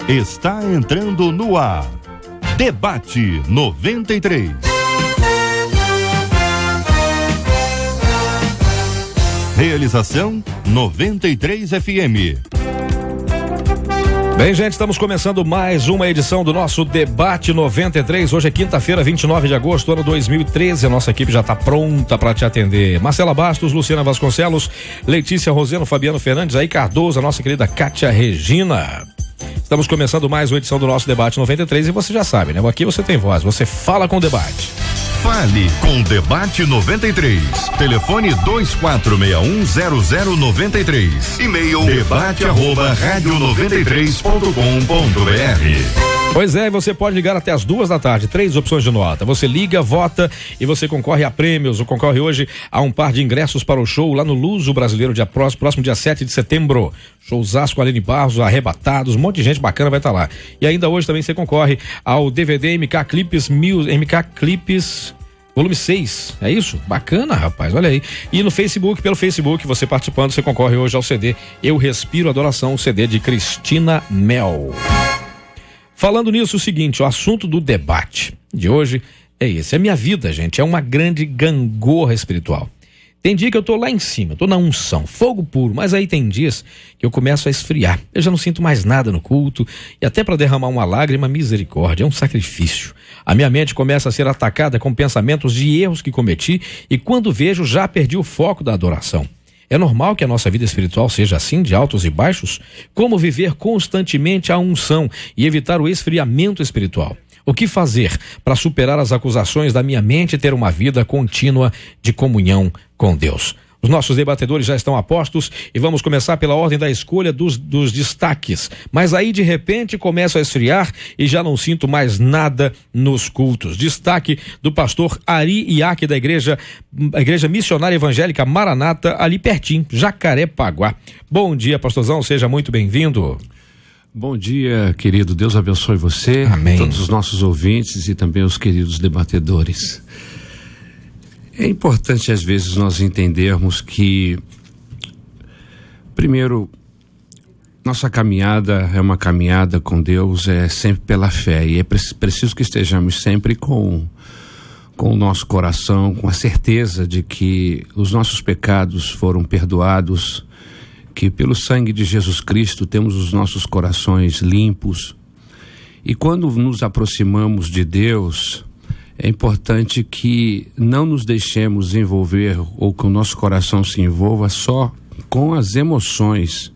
Está entrando no ar. Debate 93. Realização 93 FM. Bem, gente, estamos começando mais uma edição do nosso Debate 93. Hoje é quinta-feira, 29 de agosto, ano 2013. A nossa equipe já está pronta para te atender. Marcela Bastos, Luciana Vasconcelos, Letícia Roseno, Fabiano Fernandes, aí Cardoso, a nossa querida Kátia Regina. Estamos começando mais uma edição do nosso Debate 93 e você já sabe, né? Aqui você tem voz, você fala com o debate. Fale com o Debate 93. Telefone 24610093. E-mail debate@radio93.com.br. Pois é, você pode ligar até as 2h da tarde, 3 opções de nota. Você liga, vota e você concorre a prêmios. Concorre hoje a um par de ingressos para o show lá no Luso Brasileiro, próximo dia 7 de setembro. Showzaço com Aline Barros, Arrebatados, um monte de gente bacana vai estar lá. E ainda hoje também você concorre ao DVD MK Clips Volume 6, é isso? Bacana, rapaz, olha aí. E no Facebook, pelo Facebook, você participando, você concorre hoje ao CD Eu Respiro Adoração, o CD de Cristina Mel. Falando nisso, o seguinte, o assunto do debate de hoje é esse. A minha vida, gente, é uma grande gangorra espiritual. Tem dia que eu tô lá em cima, tô na unção, fogo puro, mas aí tem dias que eu começo a esfriar. Eu já não sinto mais nada no culto e até para derramar uma lágrima, misericórdia, é um sacrifício. A minha mente começa a ser atacada com pensamentos de erros que cometi e quando vejo já perdi o foco da adoração. É normal que a nossa vida espiritual seja assim, de altos e baixos? Como viver constantemente a unção e evitar o esfriamento espiritual? O que fazer para superar as acusações da minha mente e ter uma vida contínua de comunhão com Deus? Os nossos debatedores já estão a postos e vamos começar pela ordem da escolha dos destaques. Mas aí, de repente, começo a esfriar e já não sinto mais nada nos cultos. Destaque do pastor Ari Iaque da Igreja Missionária Evangélica Maranata, ali pertinho, Jacarepaguá. Bom dia, pastorzão, seja muito bem-vindo. Bom dia, querido. Deus abençoe você, amém, todos os nossos ouvintes e também os queridos debatedores. É importante, às vezes, nós entendermos que, primeiro, nossa caminhada é uma caminhada com Deus, é sempre pela fé, e é preciso que estejamos sempre com o nosso coração, com a certeza de que os nossos pecados foram perdoados, que pelo sangue de Jesus Cristo temos os nossos corações limpos. E quando nos aproximamos de Deus, é importante que não nos deixemos envolver ou que o nosso coração se envolva só com as emoções.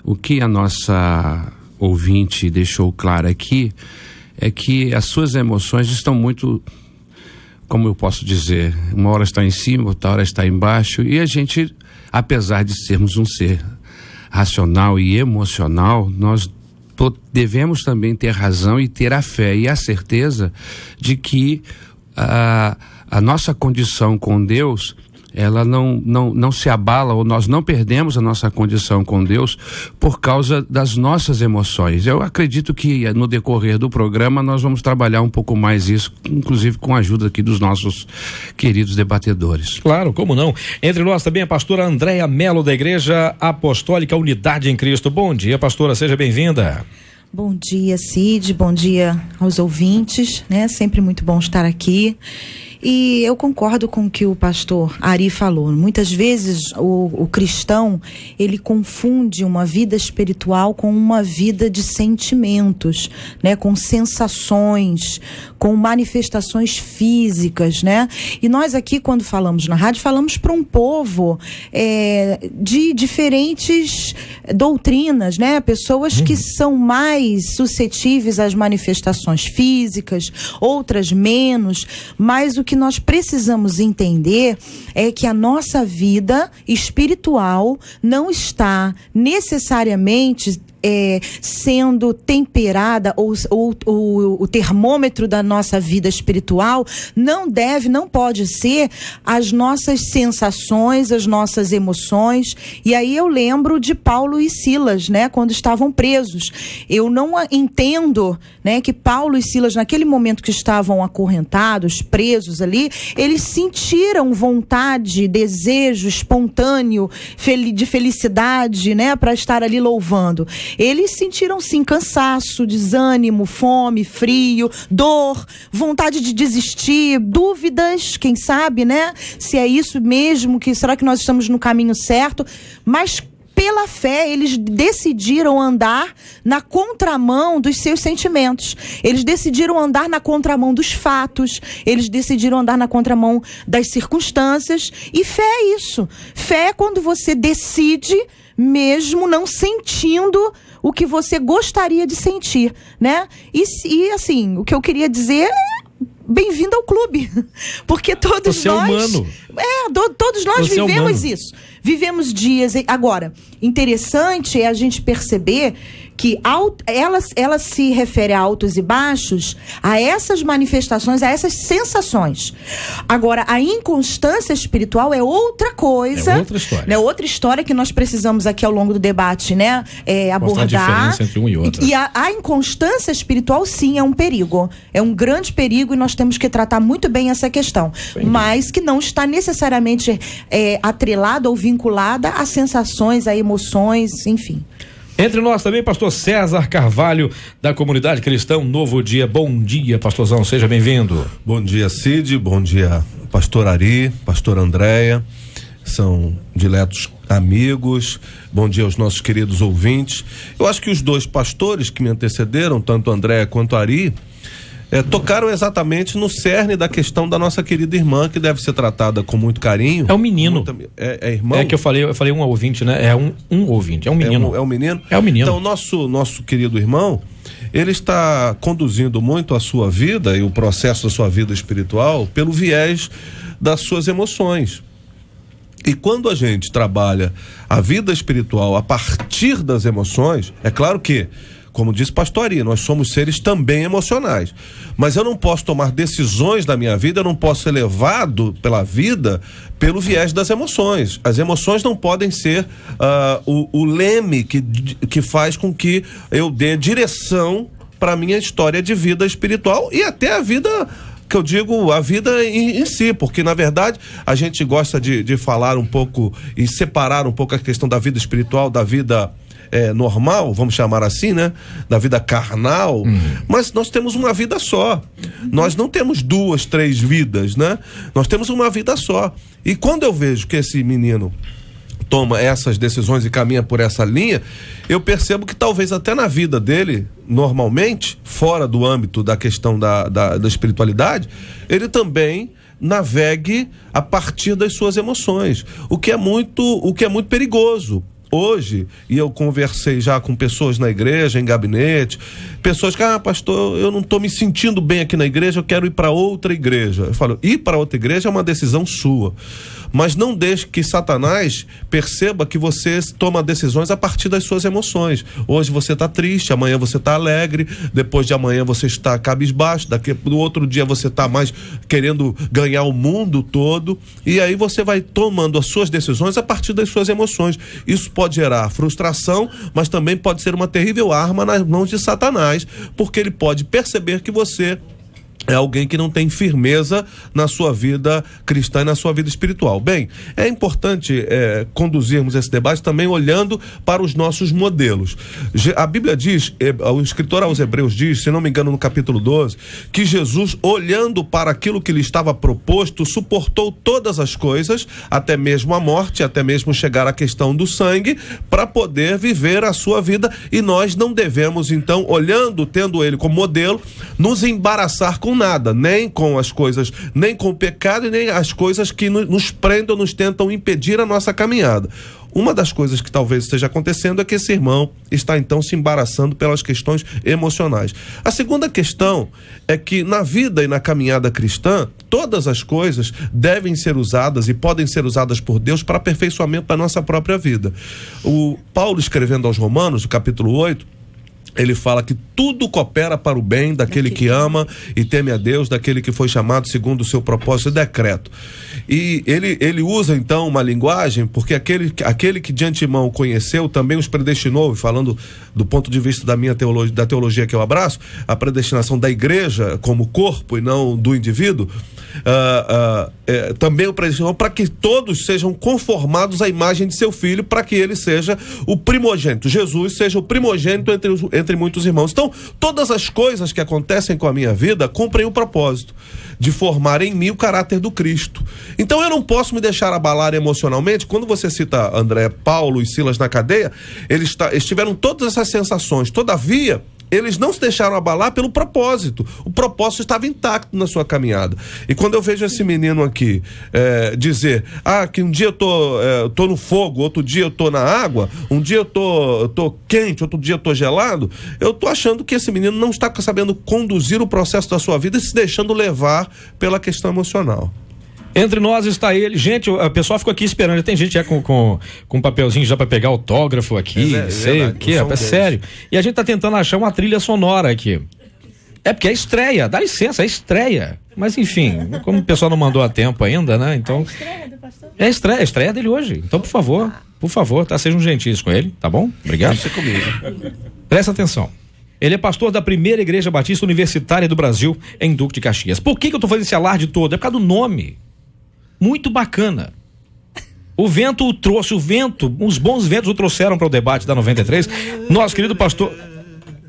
O que a nossa ouvinte deixou claro aqui é que as suas emoções estão muito, como eu posso dizer, uma hora está em cima, outra hora está embaixo, e a gente, apesar de sermos um ser racional e emocional, nós devemos também ter razão e ter a fé e a certeza de que a nossa condição com Deus, ela não se abala, ou nós não perdemos a nossa condição com Deus por causa das nossas emoções. Eu acredito que no decorrer do programa nós vamos trabalhar um pouco mais isso, inclusive com a ajuda aqui dos nossos queridos debatedores. Claro, como não? Entre nós também a pastora Andréia Melo da Igreja Apostólica Unidade em Cristo. Bom dia, pastora, seja bem-vinda. Bom dia, Cid, bom dia aos ouvintes, né? Sempre muito bom estar aqui. E eu concordo com o que o pastor Ari falou. Muitas vezes o cristão, ele confunde uma vida espiritual com uma vida de sentimentos, né? Com sensações, com manifestações físicas, né? E nós aqui, quando falamos na rádio, falamos para um povo de diferentes doutrinas, né? Pessoas que são mais suscetíveis às manifestações físicas, outras menos, mas o que nós precisamos entender é que a nossa vida espiritual não está necessariamente sendo temperada, ou o termômetro da nossa vida espiritual não pode ser as nossas sensações, as nossas emoções. E aí eu lembro de Paulo e Silas, né, quando estavam presos. Eu não entendo, né, que Paulo e Silas, naquele momento que estavam acorrentados, presos ali, eles sentiram vontade, desejo espontâneo de felicidade, né, para estar ali louvando. eles sentiram sim cansaço, desânimo, fome, frio, dor, vontade de desistir, dúvidas, quem sabe, né? Se é isso mesmo, será que nós estamos no caminho certo? Mas pela fé, eles decidiram andar na contramão dos seus sentimentos. Eles decidiram andar na contramão dos fatos. Eles decidiram andar na contramão das circunstâncias. E fé é isso. Fé é quando você decide, mesmo não sentindo o que você gostaria de sentir, né? E assim, o que eu queria dizer é: bem-vindo ao clube, porque todos Você nós... é humano. Todos nós Você vivemos é isso. Vivemos dias... Agora, interessante é a gente perceber que ela se refere a altos e baixos, a essas manifestações, a essas sensações. Agora, a inconstância espiritual é outra coisa. É outra história. Né? Outra história que nós precisamos aqui ao longo do debate, né? Abordar. Mostrar a diferença entre um e outro. E a inconstância espiritual, sim, é um perigo. É um grande perigo e nós temos que tratar muito bem essa questão. Entendi. Mas que não está necessariamente atrelada ou vinculada a sensações, a emoções, enfim. Entre nós também, pastor César Carvalho, da Comunidade Cristã Novo Dia. Bom dia, pastorzão, seja bem-vindo. Bom dia, Cid, bom dia, pastor Ari, pastor Andréia, são diletos amigos, bom dia aos nossos queridos ouvintes. Eu acho que os dois pastores que me antecederam, tanto Andréia quanto Ari, tocaram exatamente no cerne da questão da nossa querida irmã, que deve ser tratada com muito carinho. É um menino. É irmão? É que eu falei um ouvinte, né? É um ouvinte, é um menino. É um menino? É um menino. Então, nosso querido irmão, ele está conduzindo muito a sua vida e o processo da sua vida espiritual pelo viés das suas emoções. E quando a gente trabalha a vida espiritual a partir das emoções, é claro que, como disse pastor Ari, nós somos seres também emocionais. Mas eu não posso tomar decisões da minha vida, eu não posso ser levado pela vida pelo viés das emoções. As emoções não podem ser o leme que faz com que eu dê direção para a minha história de vida espiritual e até a vida, que eu digo, a vida em si, porque na verdade a gente gosta de falar um pouco e separar um pouco a questão da vida espiritual da vida normal, vamos chamar assim, né? Da vida carnal, mas nós temos uma vida só. Nós não temos 2, 3 vidas, né? Nós temos uma vida só. E quando eu vejo que esse menino toma essas decisões e caminha por essa linha, eu percebo que talvez até na vida dele, normalmente, fora do âmbito da questão da espiritualidade, ele também navegue a partir das suas emoções, o que é muito perigoso. Hoje, e eu conversei já com pessoas na igreja, em gabinete, pessoas que, pastor, eu não estou me sentindo bem aqui na igreja, eu quero ir para outra igreja. Eu falo, ir para outra igreja é uma decisão sua, mas não deixe que Satanás perceba que você toma decisões a partir das suas emoções. Hoje você está triste, amanhã você está alegre, depois de amanhã você está cabisbaixo, do outro dia você está mais querendo ganhar o mundo todo, e aí você vai tomando as suas decisões a partir das suas emoções. Isso pode gerar frustração, mas também pode ser uma terrível arma nas mãos de Satanás, porque ele pode perceber que você é alguém que não tem firmeza na sua vida cristã e na sua vida espiritual. Bem, é importante conduzirmos esse debate também olhando para os nossos modelos. A Bíblia diz, o escritor aos Hebreus diz, se não me engano no capítulo 12, que Jesus, olhando para aquilo que lhe estava proposto, suportou todas as coisas, até mesmo a morte, até mesmo chegar à questão do sangue, para poder viver a sua vida, e nós não devemos, então, tendo ele como modelo, nos embaraçar com nada, nem com as coisas, nem com o pecado e nem as coisas que nos prendem, nos tentam impedir a nossa caminhada. Uma das coisas que talvez esteja acontecendo é que esse irmão está então se embaraçando pelas questões emocionais. A segunda questão é que na vida e na caminhada cristã, todas as coisas devem ser usadas e podem ser usadas por Deus para aperfeiçoamento da nossa própria vida. O Paulo, escrevendo aos Romanos, no capítulo 8, ele fala que tudo coopera para o bem daquele que ama e teme a Deus, daquele que foi chamado segundo o seu propósito e decreto. E ele usa então uma linguagem, porque aquele que de antemão conheceu também os predestinou, falando do ponto de vista da minha teologia, da teologia que eu abraço, a predestinação da igreja como corpo e não do indivíduo. também o predestinou para que todos sejam conformados à imagem de seu filho, para que ele seja o primogênito, Jesus seja o primogênito entre muitos irmãos. Então, todas as coisas que acontecem com a minha vida cumprem o propósito de formar em mim o caráter do Cristo. Então eu não posso me deixar abalar emocionalmente. Quando você cita André, Paulo e Silas na cadeia, eles tiveram todas essas sensações, todavia eles não se deixaram abalar pelo propósito. O propósito estava intacto na sua caminhada. E quando eu vejo esse menino aqui dizer, que um dia eu tô no fogo, outro dia eu tô na água, um dia eu tô quente, outro dia eu tô gelado, eu tô achando que esse menino não está sabendo conduzir o processo da sua vida e se deixando levar pela questão emocional. Entre nós está ele. Gente, o pessoal ficou aqui esperando. Tem gente já com um papelzinho já para pegar autógrafo aqui. Sei o que, é sério. E a gente tá tentando achar uma trilha sonora aqui. É porque é estreia, dá licença, é estreia. Mas enfim, como o pessoal não mandou a tempo ainda, né? Então. É a estreia dele hoje. Então, por favor, tá? Sejam gentis com ele, tá bom? Obrigado. Deixa comigo. Presta atenção. Ele é pastor da primeira igreja batista universitária do Brasil, em Duque de Caxias. Por que eu tô fazendo esse alarde todo? É por causa do nome. Muito bacana. O vento o trouxe, os bons ventos o trouxeram para o debate da 93. Nosso querido pastor.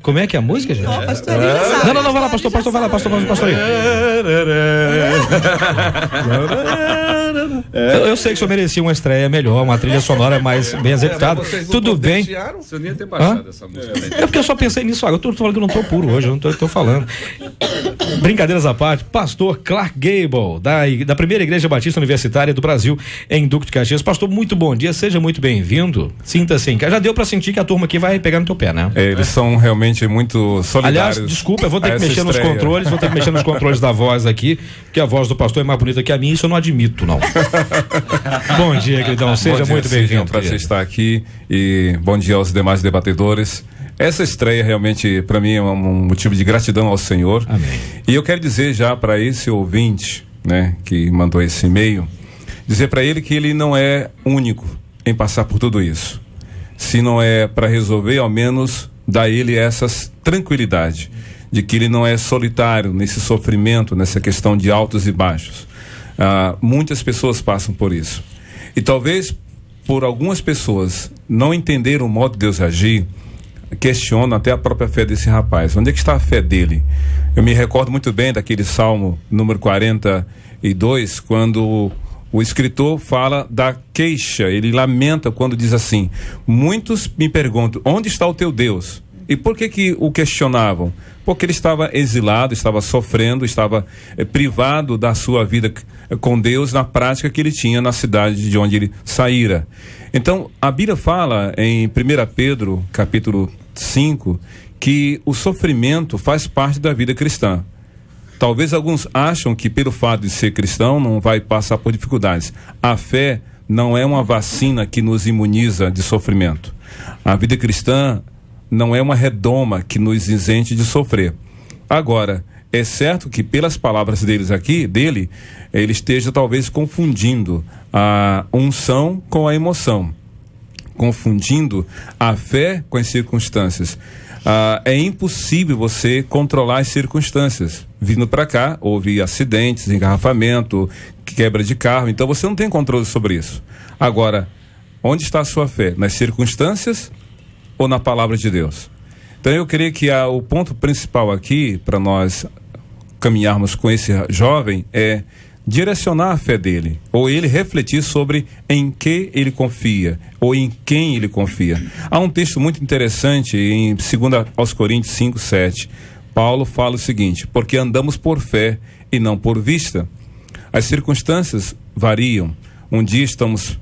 Como é que é a música, gente? Não, pastor, não, vai lá, pastor aí. Eu sei que o senhor merecia uma estreia melhor, uma trilha sonora mais bem executada. Tudo bem. Você nem ia ter baixado essa música. É porque eu só pensei nisso agora. Eu tô falando que eu não tô puro hoje, eu não tô falando. Brincadeiras à parte, pastor Clark Gable, da primeira igreja batista universitária do Brasil, em Duque de Caxias. Pastor, muito bom dia, seja muito bem-vindo. Sinta-se em casa. Já deu pra sentir que a turma aqui vai pegar no teu pé, né? Eles são realmente muito solidários. Aliás, desculpa, eu vou ter que mexer nos controles da voz aqui, porque a voz do pastor é mais bonita que a minha, isso eu não admito, não. Bom dia, queridão, seja muito bem-vindo. É um prazer estar aqui e bom dia aos demais debatedores. Essa estreia realmente, para mim, é um motivo de gratidão ao Senhor. Amém. E eu quero dizer já para esse ouvinte, né, que mandou esse e-mail, dizer para ele que ele não é único em passar por tudo isso. Se não é para resolver, ao menos dá a ele essa tranquilidade de que ele não é solitário nesse sofrimento, nessa questão de altos e baixos. Muitas pessoas passam por isso. E talvez por algumas pessoas não entenderam o modo de Deus agir, questionam até a própria fé desse rapaz. Onde é que está a fé dele? Eu me recordo muito bem daquele Salmo número 42, quando o escritor fala da queixa, ele lamenta quando diz assim: muitos me perguntam, onde está o teu Deus? E por que o questionavam? Porque ele estava exilado, estava sofrendo, estava privado da sua vida com Deus na prática que ele tinha na cidade de onde ele saíra. Então, a Bíblia fala em 1 Pedro, capítulo 5, que o sofrimento faz parte da vida cristã. Talvez alguns acham que pelo fato de ser cristão não vai passar por dificuldades. A fé não é uma vacina que nos imuniza de sofrimento. A vida cristã não é uma redoma que nos isente de sofrer. Agora, é certo que pelas palavras dele, ele esteja talvez confundindo a unção com a emoção, confundindo a fé com as circunstâncias. É impossível você controlar as circunstâncias. Vindo para cá, houve acidentes, engarrafamento, quebra de carro, então você não tem controle sobre isso. Agora, onde está a sua fé? Nas circunstâncias ou na palavra de Deus? Então eu creio que o ponto principal aqui para nós caminharmos com esse jovem é direcionar a fé dele, ou ele refletir sobre em que ele confia, ou em quem ele confia. Há um texto muito interessante em 2 aos Coríntios 5:7. Paulo fala o seguinte: porque andamos por fé e não por vista. As circunstâncias variam. Um dia estamos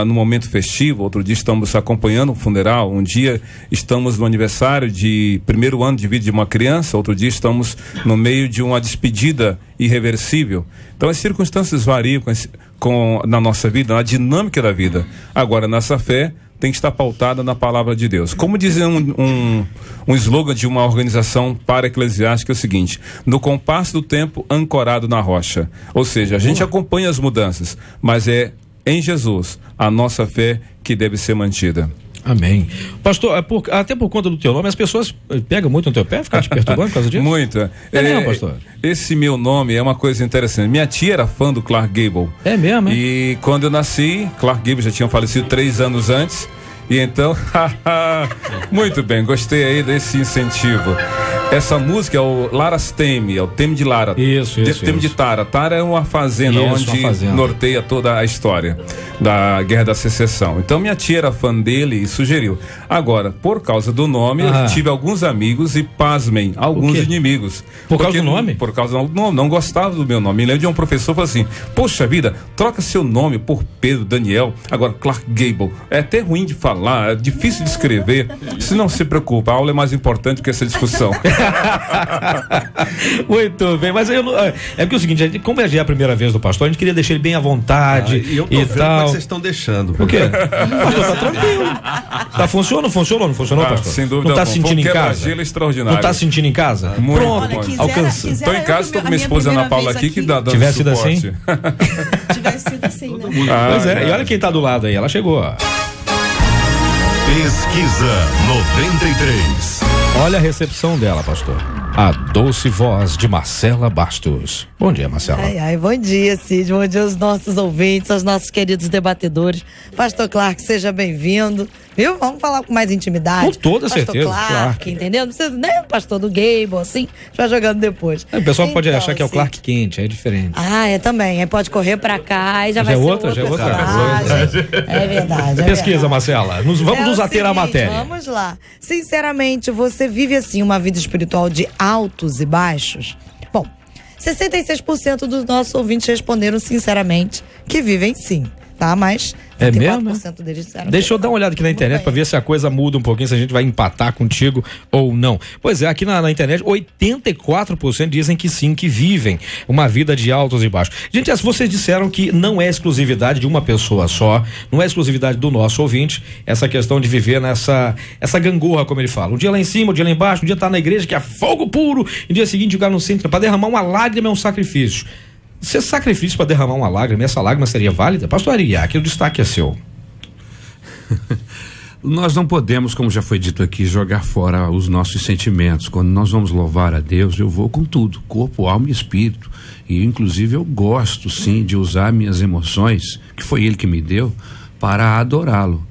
no momento festivo, outro dia estamos acompanhando um funeral, um dia estamos no aniversário de primeiro ano de vida de uma criança, outro dia estamos no meio de uma despedida irreversível. Então as circunstâncias variam na nossa vida, na dinâmica da vida. Agora, nossa fé tem que estar pautada na palavra de Deus. Como diz um slogan de uma organização para-eclesiástica, é o seguinte: no compasso do tempo ancorado na rocha. Ou seja, a gente acompanha as mudanças, mas é em Jesus a nossa fé que deve ser mantida. Amém. Pastor, até por conta do teu nome, as pessoas pegam muito no teu pé, ficam te perturbando por causa disso? Muito. É mesmo, pastor? Esse meu nome é uma coisa interessante. Minha tia era fã do Clark Gable. É mesmo, hein? E quando eu nasci, Clark Gable já tinha falecido 3 anos antes. E então, muito bem, gostei aí desse incentivo. Essa música é o Lara's Theme, é o tema de Lara. Isso. Tema de Tara. Tara é uma fazenda onde norteia toda a história da Guerra da Secessão. Então minha tia era fã dele e sugeriu. Agora, por causa do nome, eu tive alguns amigos e, pasmem, alguns inimigos. Por causa do nome? Por causa do nome, não gostava do meu nome. Me lembro de um professor que falou assim: poxa vida, troca seu nome por Pedro, Daniel, agora Clark Gable. É até ruim de falar, é difícil de escrever. Se não se preocupa, a aula é mais importante que essa discussão. Muito bem, mas é porque é o seguinte, como é a primeira vez do pastor, a gente queria deixar ele bem à vontade e eu tô vendo tal. Como é que vocês estão deixando. O quê? Pastor, tá tranquilo. Funcionou, pastor? Sem dúvida. Não tá sentindo em casa? Extraordinário. Não tá sentindo em casa? Muito. Pronto, alcançou. Estou em casa, estou com minha esposa Ana Paula aqui que dá dando tivesse sido suporte. assim? Tivesse sido assim, né? Pois é, e olha quem tá do lado aí, ela chegou. Pesquisa 93. Olha a recepção dela, pastor. A doce voz de Marcela Bastos. Bom dia, Marcela. Bom dia, Cid. Bom dia aos nossos ouvintes, aos nossos queridos debatedores. Pastor Clark, seja bem-vindo. Viu? Vamos falar com mais intimidade. Com toda pastor certeza. Clark, entendeu? Não precisa nem o pastor do Gable, assim, a gente vai jogando depois. O pessoal pode então, achar que é o Clark Kent, é diferente. É também. Aí pode correr pra cá e já vai ser outra personagem. É verdade. Pesquisa, Marcela. Vamos nos ater à matéria. Vamos lá. Sinceramente, você vive assim uma vida espiritual de altos e baixos? Bom, 66% dos nossos ouvintes responderam sinceramente que vivem sim, tá? Mas é mesmo? Deles disseram. Deixa eu dar uma olhada aqui na internet para ver se a coisa muda um pouquinho, se a gente vai empatar contigo ou não. Pois é, aqui na internet 84% dizem que sim, que vivem uma vida de altos e baixos. Gente, vocês disseram que não é exclusividade de uma pessoa só, não é exclusividade do nosso ouvinte, essa questão de viver nessa gangorra, como ele fala. Um dia lá em cima, um dia lá embaixo, um dia tá na igreja que é fogo puro, e no dia seguinte o cara não sente, para derramar uma lágrima é um sacrifício. Se é sacrifício para derramar uma lágrima, essa lágrima seria válida? Pastor Ariaque, o destaque é seu. Nós não podemos, como já foi dito aqui, jogar fora os nossos sentimentos. Quando nós vamos louvar a Deus, eu vou com tudo, corpo, alma e espírito. E inclusive eu gosto sim de usar minhas emoções, que foi Ele que me deu, para adorá-lo.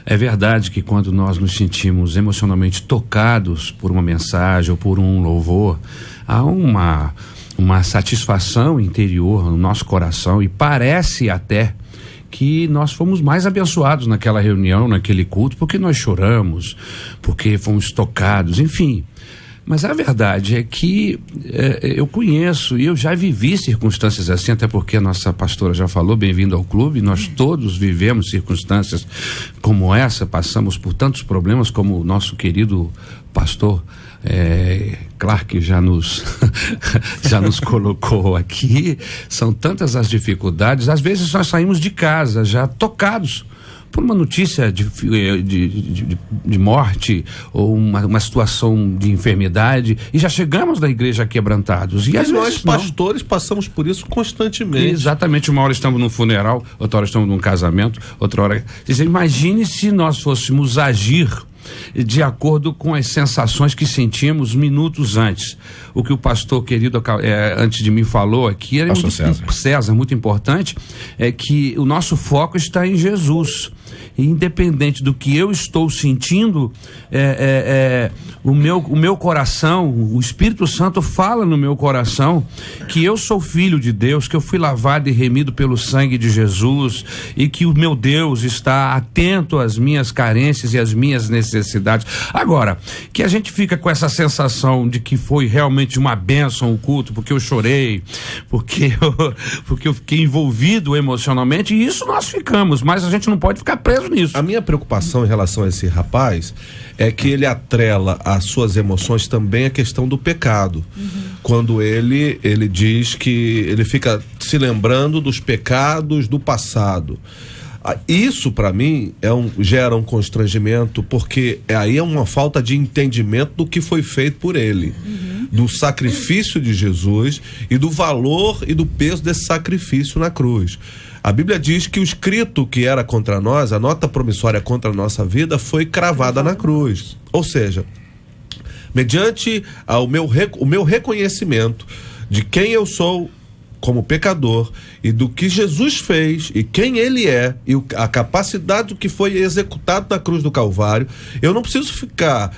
É verdade que quando nós nos sentimos emocionalmente tocados por uma mensagem ou por um louvor, há uma satisfação interior no nosso coração, e parece até que nós fomos mais abençoados naquela reunião, naquele culto, porque nós choramos, porque fomos tocados, enfim. Mas a verdade é que eu conheço e eu já vivi circunstâncias assim, até porque a nossa pastora já falou, bem-vindo ao clube, nós todos vivemos circunstâncias como essa, passamos por tantos problemas como o nosso querido pastor Clark já nos colocou aqui. São tantas as dificuldades, às vezes nós saímos de casa já tocados por uma notícia de morte ou uma situação de enfermidade, e já chegamos da igreja quebrantados. E às vezes pastores passamos por isso constantemente. Exatamente, uma hora estamos num funeral, outra hora estamos num casamento, outra hora... Imagine se nós fôssemos agir de acordo com as sensações que sentimos minutos antes. O que o pastor querido antes de mim falou aqui era César, muito importante, é que o nosso foco está em Jesus. E independente do que eu estou sentindo, o meu coração, o Espírito Santo fala no meu coração que eu sou filho de Deus, que eu fui lavado e remido pelo sangue de Jesus, e que o meu Deus está atento às minhas carências e às minhas necessidades. Agora, que a gente fica com essa sensação de que foi realmente uma bênção o culto, porque eu chorei, porque eu fiquei envolvido emocionalmente, e isso nós ficamos, mas a gente não pode ficar preso nisso. A minha preocupação em relação a esse rapaz é que ele atrela às suas emoções também a questão do pecado. Quando ele diz que ele fica se lembrando dos pecados do passado. Isso para mim gera um constrangimento, porque aí é uma falta de entendimento do que foi feito por ele. do sacrifício de Jesus e do valor e do peso desse sacrifício na cruz. A Bíblia diz que o escrito que era contra nós, a nota promissória contra a nossa vida, foi cravada na cruz. Ou seja, mediante o meu reconhecimento de quem eu sou como pecador e do que Jesus fez e quem ele é e a capacidade do que foi executado na cruz do Calvário, eu não preciso ficar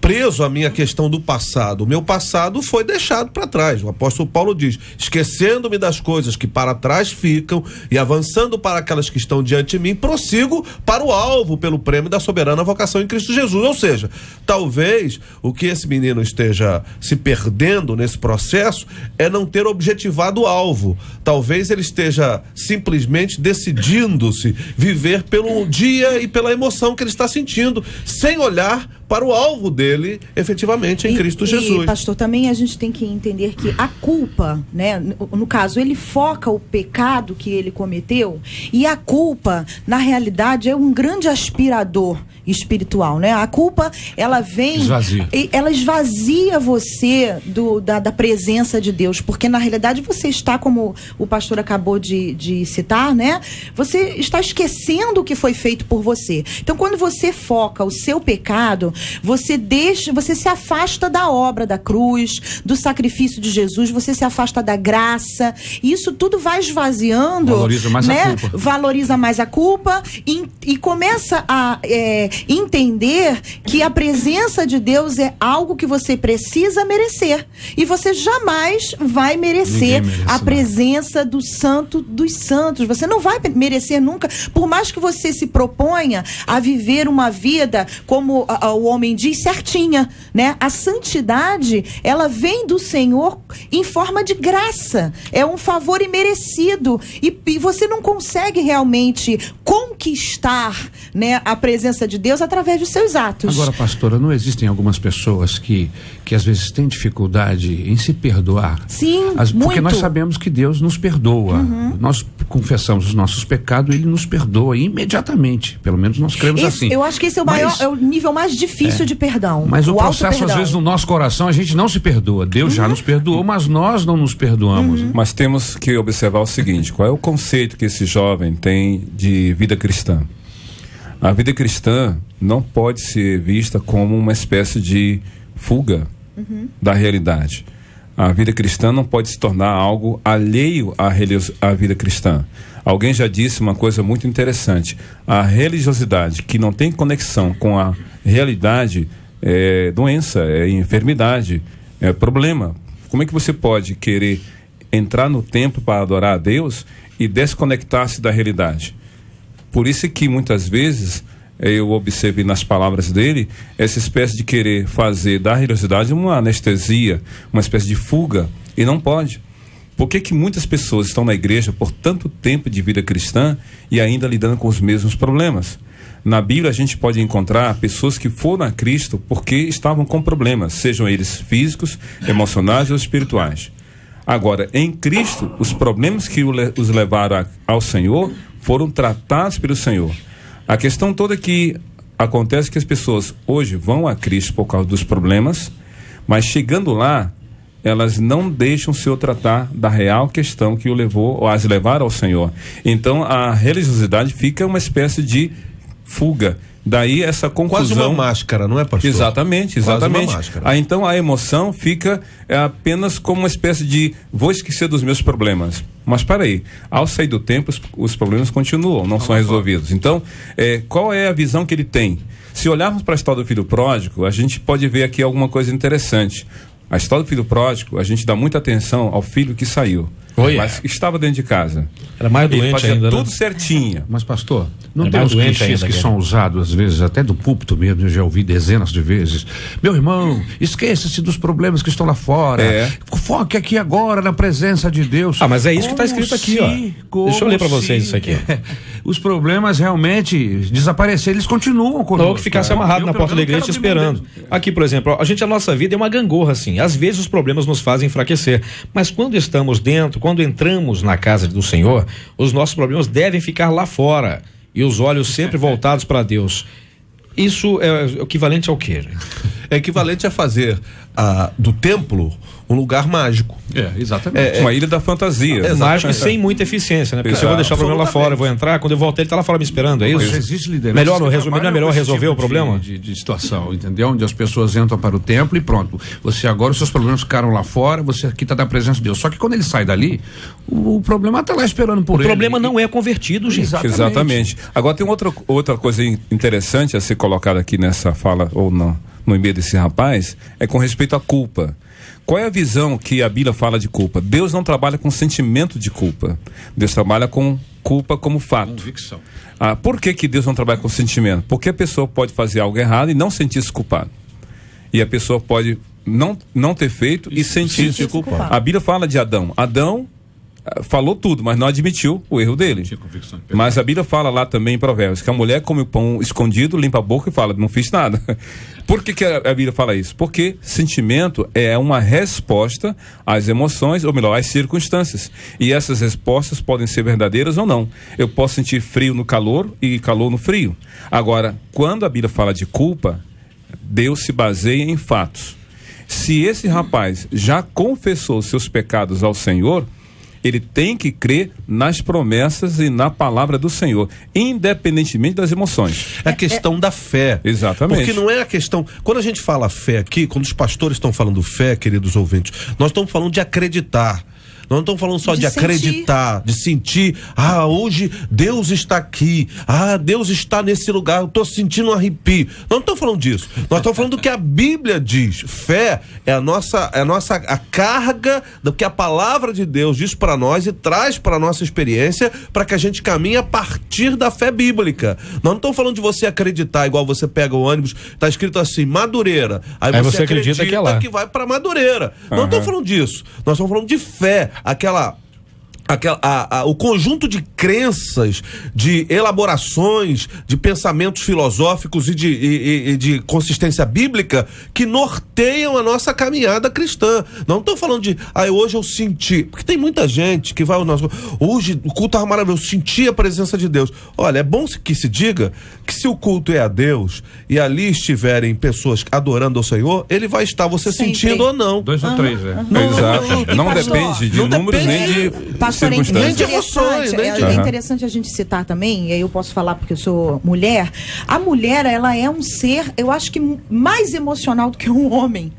preso à minha questão do passado. O meu passado foi deixado para trás. O apóstolo Paulo diz: esquecendo-me das coisas que para trás ficam e avançando para aquelas que estão diante de mim, prossigo para o alvo pelo prêmio da soberana vocação em Cristo Jesus. Ou seja, talvez o que esse menino esteja se perdendo nesse processo é não ter objetivado o alvo. Talvez ele esteja simplesmente decidindo-se viver pelo dia e pela emoção que ele está sentindo, sem olhar para o alvo dele, efetivamente, em Cristo Jesus. E, pastor, também a gente tem que entender que a culpa, né, no caso, ele foca o pecado que ele cometeu, e a culpa, na realidade, é um grande aspirador espiritual, né? A culpa, ela vem... ela esvazia você da presença de Deus, porque na realidade você está, como o pastor acabou de citar, né? Você está esquecendo o que foi feito por você. Então, quando você foca o seu pecado, você se afasta da obra da cruz, do sacrifício de Jesus, você se afasta da graça, e isso tudo vai esvaziando, valoriza mais, né? A culpa. Valoriza mais a culpa e começa a entender que a presença de Deus é algo que você precisa merecer, e você jamais vai merecer a presença do Santo dos Santos. Você não vai merecer nunca, por mais que você se proponha a viver uma vida como o homem diz, certinha, né? A santidade, ela vem do Senhor em forma de graça, é um favor imerecido, e você não consegue realmente conquistar, né, a presença de Deus através dos seus atos. Agora, pastora, não existem algumas pessoas que às vezes têm dificuldade em se perdoar? Sim, porque nós sabemos que Deus nos perdoa. Nós confessamos os nossos pecados e Ele nos perdoa imediatamente. Pelo menos nós cremos assim. Eu acho que esse é o nível mais difícil de perdão. Mas o processo, às vezes, no nosso coração, a gente não se perdoa. Deus já nos perdoou, mas nós não nos perdoamos. Mas temos que observar o seguinte: qual é o conceito que esse jovem tem de vida cristã? A vida cristã não pode ser vista como uma espécie de fuga da realidade. A vida cristã não pode se tornar algo alheio à vida cristã. Alguém já disse uma coisa muito interessante: a religiosidade que não tem conexão com a realidade é doença, é enfermidade, é problema. Como é que você pode querer entrar no templo para adorar a Deus e desconectar-se da realidade? Por isso que muitas vezes eu observei nas palavras dele essa espécie de querer fazer da religiosidade uma anestesia, uma espécie de fuga, e não pode. Por que muitas pessoas estão na igreja por tanto tempo de vida cristã e ainda lidando com os mesmos problemas? Na Bíblia a gente pode encontrar pessoas que foram a Cristo porque estavam com problemas, sejam eles físicos, emocionais ou espirituais. Agora, em Cristo, os problemas que os levaram ao Senhor foram tratados pelo Senhor. A questão toda é que acontece que as pessoas hoje vão a Cristo por causa dos problemas, mas chegando lá, elas não deixam o Senhor tratar da real questão que o levou, ou as levaram ao Senhor. Então a religiosidade fica uma espécie de fuga. Daí essa confusão. Quase uma máscara, não é, pastor? Exatamente. Então a emoção fica apenas como uma espécie de vou esquecer dos meus problemas. Mas para aí, ao sair do tempo, os problemas continuam, não são resolvidos. Então, qual é a visão que ele tem? Se olharmos para a história do filho pródigo, a gente pode ver aqui alguma coisa interessante. A história do filho pródigo, a gente dá muita atenção ao filho que saiu, mas estava dentro de casa. Era mais doente. Ele fazia ainda, tudo né? certinho. Mas, pastor, não tem uns clichês que são usados, às vezes, até do púlpito mesmo, eu já ouvi dezenas de vezes. Meu irmão, esqueça-se dos problemas que estão lá fora. Foque aqui agora na presença de Deus. Mas é isso que está escrito aqui, ó. Deixa eu ler para vocês isso aqui. Os problemas realmente desapareceram, eles continuam conosco. Ou que ficasse amarrado na porta da igreja esperando. Aqui, por exemplo, a nossa vida é uma gangorra, assim. Às vezes os problemas nos fazem enfraquecer, mas quando estamos dentro, quando entramos na casa do Senhor, os nossos problemas devem ficar lá fora e os olhos sempre voltados para Deus. Isso é equivalente ao quê? É equivalente a fazer do templo um lugar mágico. Exatamente. Uma ilha da fantasia. Mágico e sem muita eficiência, né? Porque se eu vou deixar o problema lá fora, eu vou entrar, quando eu voltar ele tá lá fora me esperando, é isso? Mas existe liderança. Melhor, no resumo, não é melhor resolver o problema? De situação, entendeu? Onde as pessoas entram para o templo e pronto. Você agora, os seus problemas ficaram lá fora, você aqui está da presença de Deus. Só que quando ele sai dali, o problema está lá esperando por ele. O problema não é convertido, gente. Exatamente. Agora tem outra coisa interessante a ser colocada aqui nessa fala, ou no meio desse rapaz, é com respeito à culpa. Qual é a visão que a Bíblia fala de culpa? Deus não trabalha com sentimento de culpa. Deus trabalha com culpa como fato. Convicção. Por que Deus não trabalha com sentimento? Porque a pessoa pode fazer algo errado e não sentir-se culpado. E a pessoa pode não ter feito e sentir-se culpado. A Bíblia fala de Adão. Adão falou tudo, mas não admitiu o erro dele. Mas a Bíblia fala lá também em Provérbios que a mulher come o pão escondido, limpa a boca e fala, não fiz nada. Por que a Bíblia fala isso? Porque sentimento é uma resposta às emoções, ou melhor, às circunstâncias. E essas respostas podem ser verdadeiras ou não. Eu posso sentir frio no calor e calor no frio. Agora, quando a Bíblia fala de culpa, Deus se baseia em fatos. Se esse rapaz já confessou seus pecados ao Senhor, ele tem que crer nas promessas e na palavra do Senhor, independentemente das emoções. É a questão da fé. Exatamente. Porque não é a questão... Quando a gente fala fé aqui, quando os pastores estão falando fé, queridos ouvintes, nós estamos falando de acreditar. Nós não estamos falando só de acreditar, de sentir, hoje Deus está aqui, Deus está nesse lugar, eu estou sentindo um arrepio. Nós não estamos falando disso. Nós estamos falando do que a Bíblia diz. Fé é a carga do que a palavra de Deus diz para nós e traz para a nossa experiência, para que a gente caminhe a partir da fé bíblica. Nós não estamos falando de você acreditar, igual você pega o ônibus, está escrito assim, Madureira. Aí você acredita que é lá. Que vai para Madureira. Nós não estamos falando disso. Nós estamos falando de fé. O conjunto de crenças, de elaborações, de pensamentos filosóficos e de consistência bíblica que norteiam a nossa caminhada cristã. Não estou falando de, hoje eu senti, porque tem muita gente que vai ao nosso, hoje o culto estava maravilhoso, eu senti a presença de Deus. Olha, é bom que se diga que se o culto é a Deus e ali estiverem pessoas adorando ao Senhor, ele vai estar você sentindo ou não. 2 ou 3, Exato. Não depende de números nem de nem de emoções, é interessante a gente citar também, e aí eu posso falar porque eu sou mulher. A mulher, ela é um ser, eu acho que mais emocional do que um homem.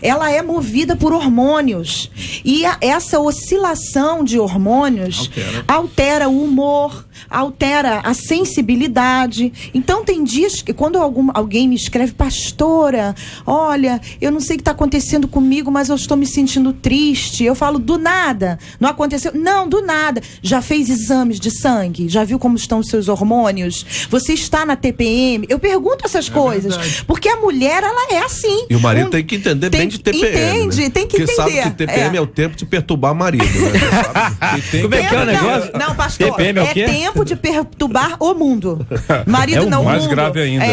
Ela é movida por hormônios. E essa oscilação de hormônios altera o humor, altera a sensibilidade. Então tem dias que quando alguém me escreve, pastora, olha, eu não sei o que está acontecendo comigo, mas eu estou me sentindo triste. Eu falo, do nada, não aconteceu. Não, do nada. Já fez exames de sangue? Já viu como estão os seus hormônios? Você está na TPM? Eu pergunto essas coisas. Verdade. Porque a mulher, ela é assim. E o marido tem que entender bem de TPM. Entende, né? Tem que entender. Porque sabe que TPM é o tempo de perturbar o marido, né? Como é que é o negócio? Não, pastor, TPM é o quê? Tempo de perturbar o mundo. Marido não, o mundo. Mais grave ainda.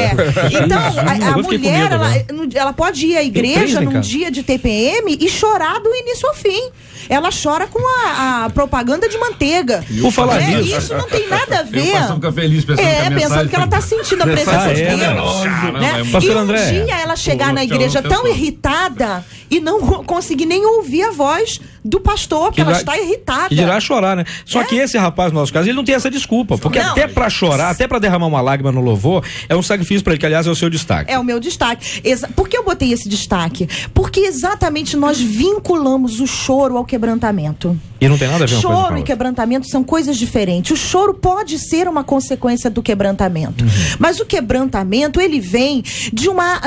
Então, a mulher, ela pode ir à igreja num dia de TPM e chorar do início ao fim. Ela chora com a propaganda de manteiga. Por falar nisso. Isso não tem nada a ver. Eu fica feliz pensando que ela está sentindo a presença de Deus. Pastor E André, dia ela chegar na igreja tão irritada e não conseguir nem ouvir a voz do pastor, porque ela está irritada. Que dirá chorar, né? Só que esse rapaz, no nosso caso, ele não tem essa desculpa. Porque até pra chorar, até pra derramar uma lágrima no louvor, é um sacrifício pra ele, que aliás é o seu destaque. É o meu destaque. Por que eu botei esse destaque? Porque exatamente nós vinculamos o choro ao quebrantamento. E não tem nada a ver com coisa. Choro e quebrantamento são coisas diferentes. O choro pode ser uma consequência do quebrantamento. Mas o quebrantamento, ele vem de uma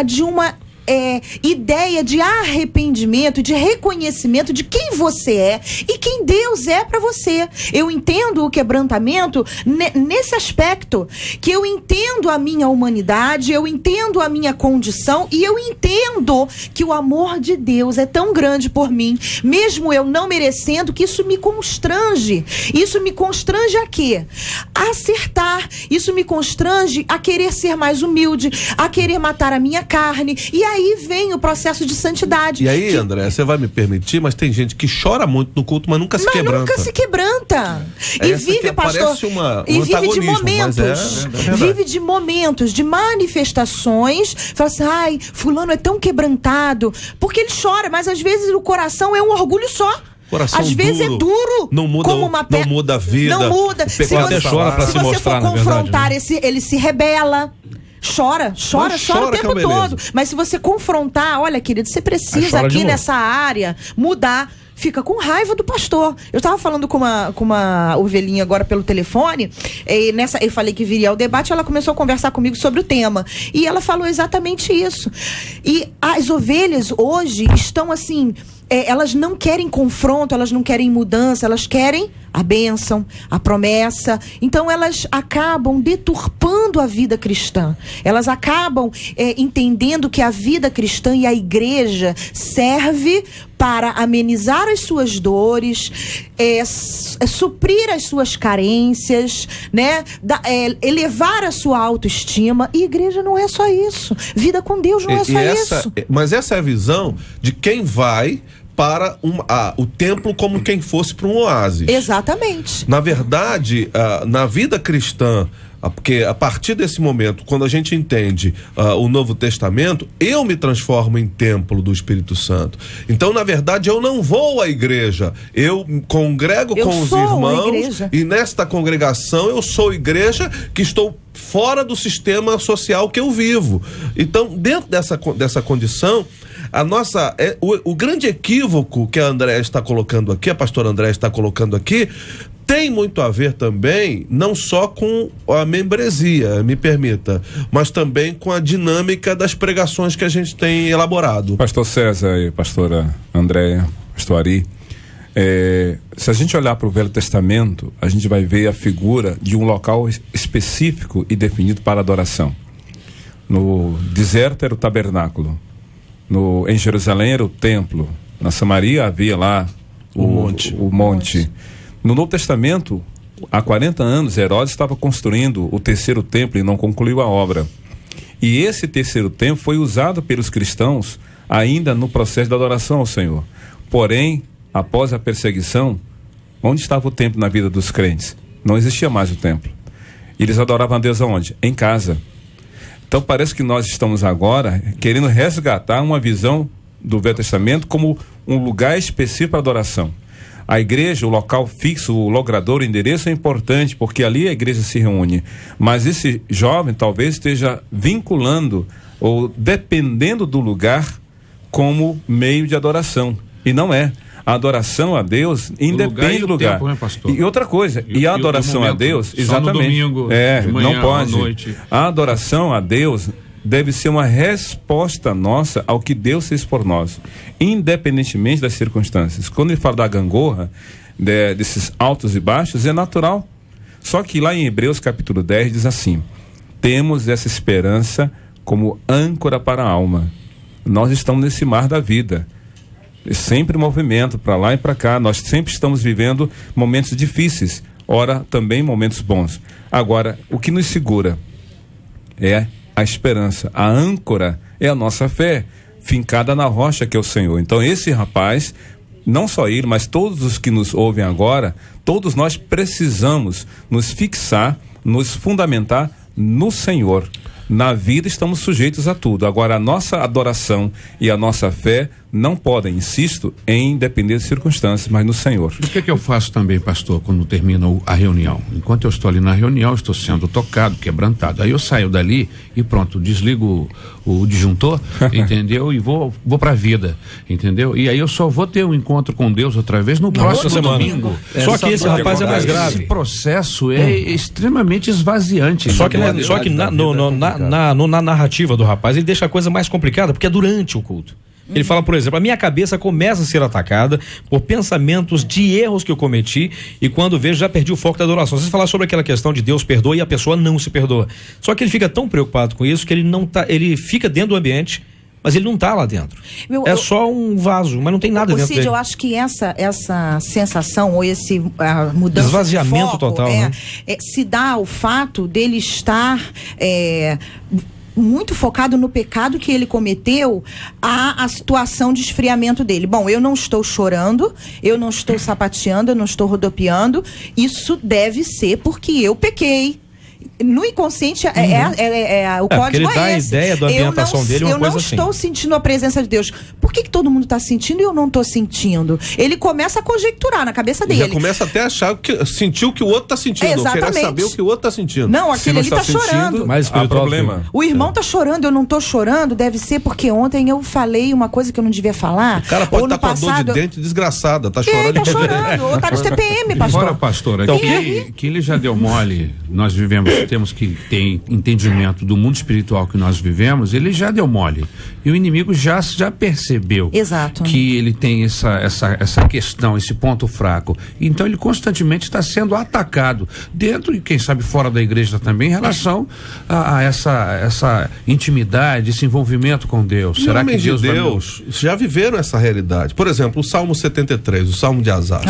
ideia de arrependimento, de reconhecimento de quem você é e quem Deus é para você. Eu entendo o quebrantamento nesse aspecto, que eu entendo a minha humanidade, eu entendo a minha condição e eu entendo que o amor de Deus é tão grande por mim, mesmo eu não merecendo, que isso me constrange. Isso me constrange a quê? A acertar. Isso me constrange a querer ser mais humilde, a querer matar a minha carne. E aí aí vem o processo de santidade. E aí, André, você vai me permitir, mas tem gente que chora muito no culto, mas nunca se quebranta. Nunca se quebranta. E vive, pastor, e vive de momentos. Vive de momentos, de manifestações. Fala assim, ai, fulano é tão quebrantado. Porque ele chora, mas às vezes o coração é um orgulho só. Coração às vezes é duro, não muda, como uma pedra. Não muda a vida. Não muda. Se você chora para se mostrar, for confrontar, na verdade, né? ele se rebela. Chora o tempo todo. Mas se você confrontar, olha, querido, você precisa aqui nessa área mudar. Fica com raiva do pastor. Eu estava falando com uma ovelhinha agora pelo telefone, e eu falei que viria ao debate, ela começou a conversar comigo sobre o tema. E ela falou exatamente isso. E as ovelhas hoje estão assim, elas não querem confronto, elas não querem mudança, elas querem a bênção, a promessa. Então elas acabam deturpando a vida cristã. Elas acabam entendendo que a vida cristã e a igreja serve para amenizar as suas dores, suprir as suas carências, né? Elevar a sua autoestima. E igreja não é só isso. Vida com Deus não é só isso. Mas essa é a visão de quem vai para o templo como quem fosse para um oásis. Exatamente. Na verdade, na vida cristã, porque a partir desse momento, quando a gente entende o Novo Testamento, eu me transformo em templo do Espírito Santo. Então, na verdade, eu não vou à igreja, eu congrego com os irmãos, e nesta congregação eu sou igreja que estou fora do sistema social que eu vivo. Então, dentro dessa condição, o grande equívoco que a Andréa está colocando aqui, a pastora Andréa está colocando aqui, tem muito a ver também, não só com a membresia, me permita, mas também com a dinâmica das pregações que a gente tem elaborado. Pastor César e pastora Andréa, pastor Ari, se a gente olhar para o Velho Testamento, a gente vai ver a figura de um local específico e definido para adoração. No deserto era o tabernáculo, em Jerusalém era o templo, na Samaria havia lá o monte. No Novo Testamento, há 40 anos, Herodes estava construindo o terceiro templo e não concluiu a obra. E esse terceiro templo foi usado pelos cristãos ainda no processo da adoração ao Senhor. Porém, após a perseguição, onde estava o templo na vida dos crentes? Não existia mais o templo. Eles adoravam a Deus aonde? Em casa. Então parece que nós estamos agora querendo resgatar uma visão do Velho Testamento como um lugar específico para adoração. A igreja, o local fixo, o logradouro, o endereço é importante, porque ali a igreja se reúne. Mas esse jovem talvez esteja vinculando ou dependendo do lugar como meio de adoração. E não é. A adoração a Deus independe do lugar. Tempo, né, pastor? E outra coisa, e a adoração a Deus, exatamente. Só no domingo, de manhã, não pode. à noite. A adoração a Deus deve ser uma resposta nossa ao que Deus fez por nós, independentemente das circunstâncias. Quando ele fala da gangorra, desses altos e baixos, é natural. Só que lá em Hebreus capítulo 10 diz assim: temos essa esperança como âncora para a alma. Nós estamos nesse mar da vida, sempre movimento para lá e para cá. Nós sempre estamos vivendo momentos difíceis, ora também momentos bons. Agora, o que nos segura é a esperança. A âncora é a nossa fé, fincada na rocha que é o Senhor. Então esse rapaz, não só ele, mas todos os que nos ouvem agora, todos nós precisamos nos fixar, nos fundamentar no Senhor. Na vida estamos sujeitos a tudo. Agora a nossa adoração e a nossa fé não podem, insisto, em depender de circunstâncias, mas no Senhor. O que eu faço também, pastor, quando termina a reunião? Enquanto eu estou ali na reunião, estou sendo tocado, quebrantado. Aí eu saio dali e pronto, desligo o disjuntor, entendeu? E vou para a vida, entendeu? E aí eu só vou ter um encontro com Deus outra vez no próximo domingo. Só que esse rapaz é mais grave. Esse processo é extremamente esvaziante. Só que na narrativa do rapaz, ele deixa a coisa mais complicada, porque é durante o culto. Ele fala, por exemplo, a minha cabeça começa a ser atacada por pensamentos de erros que eu cometi e quando vejo já perdi o foco da adoração. Vocês falaram sobre aquela questão de Deus perdoa e a pessoa não se perdoa. Só que ele fica tão preocupado com isso que ele fica dentro do ambiente, mas ele não está lá dentro. É só um vaso, mas não tem nada dentro dele. Eu acho que essa sensação ou esse mudança esvaziamento de foco, total, né? Se dá ao fato dele estar muito focado no pecado que ele cometeu, a situação de esfriamento dele. Bom, eu não estou chorando, eu não estou sapateando, eu não estou rodopiando, isso deve ser porque eu pequei. No inconsciente, o código ele dá esse. A ideia da ambientação dele, uma eu coisa não assim. estou sentindo a presença de Deus. Por que todo mundo está sentindo e eu não estou sentindo? Ele começa a conjecturar na cabeça dele. Já começa até a achar sentir o que o outro está sentindo. Exatamente. Querer saber o que o outro está sentindo. Não, aquele ali está chorando. Mas há problema. O irmão está chorando, eu não estou chorando. Deve ser porque ontem eu falei uma coisa que eu não devia falar. O cara pode ou no estar com a dor de dente desgraçada, tá chorando. Tá chorando, ou tá de TPM, pastor. Fora, pastor, Então, que ele já deu mole, nós temos que ter entendimento do mundo espiritual que nós vivemos, ele já deu mole. E o inimigo já percebeu. Exato. Que ele tem essa questão, esse ponto fraco. Então ele constantemente está sendo atacado, dentro e quem sabe fora da igreja também, em relação a essa intimidade, esse envolvimento com Deus. Será que Deus já viveram essa realidade? Por exemplo, o Salmo 73, o Salmo de Asaf.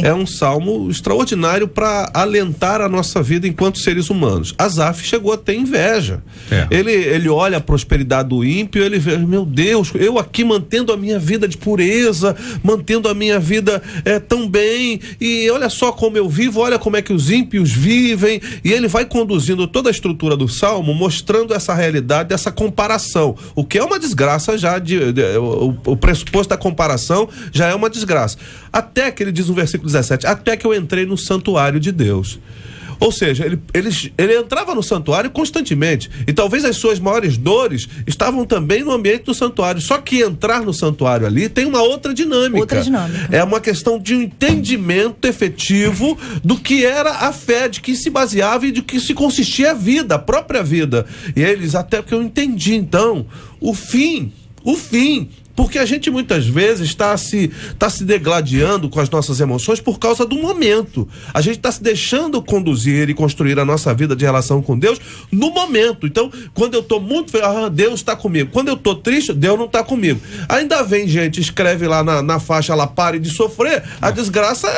É um salmo extraordinário para alentar a nossa vida enquanto seres humanos. Asaf chegou a ter inveja. Ele olha a prosperidade do ímpio, ele vê, meu Deus, eu aqui mantendo a minha vida de pureza, mantendo a minha vida tão bem, e olha só como eu vivo, olha como é que os ímpios vivem, e ele vai conduzindo toda a estrutura do salmo, mostrando essa realidade, essa comparação, o que é uma desgraça já, o pressuposto da comparação já é uma desgraça. Até que ele diz no versículo 17, até que eu entrei no santuário de Deus. Ou seja, ele entrava no santuário constantemente, e talvez as suas maiores dores estavam também no ambiente do santuário, só que entrar no santuário ali tem uma outra dinâmica. É uma questão de um entendimento efetivo do que era a fé, de que se baseava e de que se consistia a vida, a própria vida. E eles, até que eu entendi então, o fim, porque a gente muitas vezes está se degladiando com as nossas emoções por causa do momento. A gente está se deixando conduzir e construir a nossa vida de relação com Deus no momento. Então, quando eu estou muito feliz, Deus está comigo. Quando eu estou triste, Deus não está comigo. Ainda vem gente, escreve lá na faixa, lá, pare de sofrer, a desgraça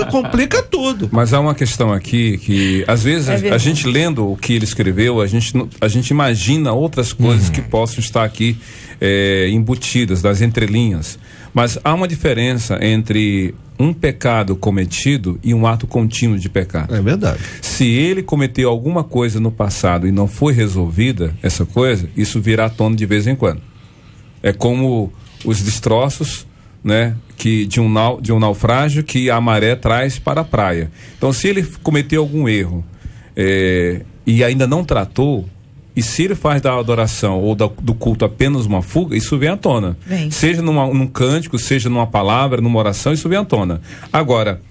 complica tudo. Mas há uma questão aqui que, às vezes, a gente lendo o que ele escreveu, a gente imagina outras coisas que possam estar aqui embutidas das entrelinhas, mas há uma diferença entre um pecado cometido e um ato contínuo de pecar. É verdade. Se ele cometeu alguma coisa no passado e não foi resolvida essa coisa, isso virá à tona de vez em quando. É como os destroços, né, de um naufrágio que a maré traz para a praia. Então, se ele cometeu algum erro e ainda não tratou, e se ele faz da adoração ou do culto apenas uma fuga, isso vem à tona. Seja num cântico, seja numa palavra, numa oração, isso vem à tona. Agora,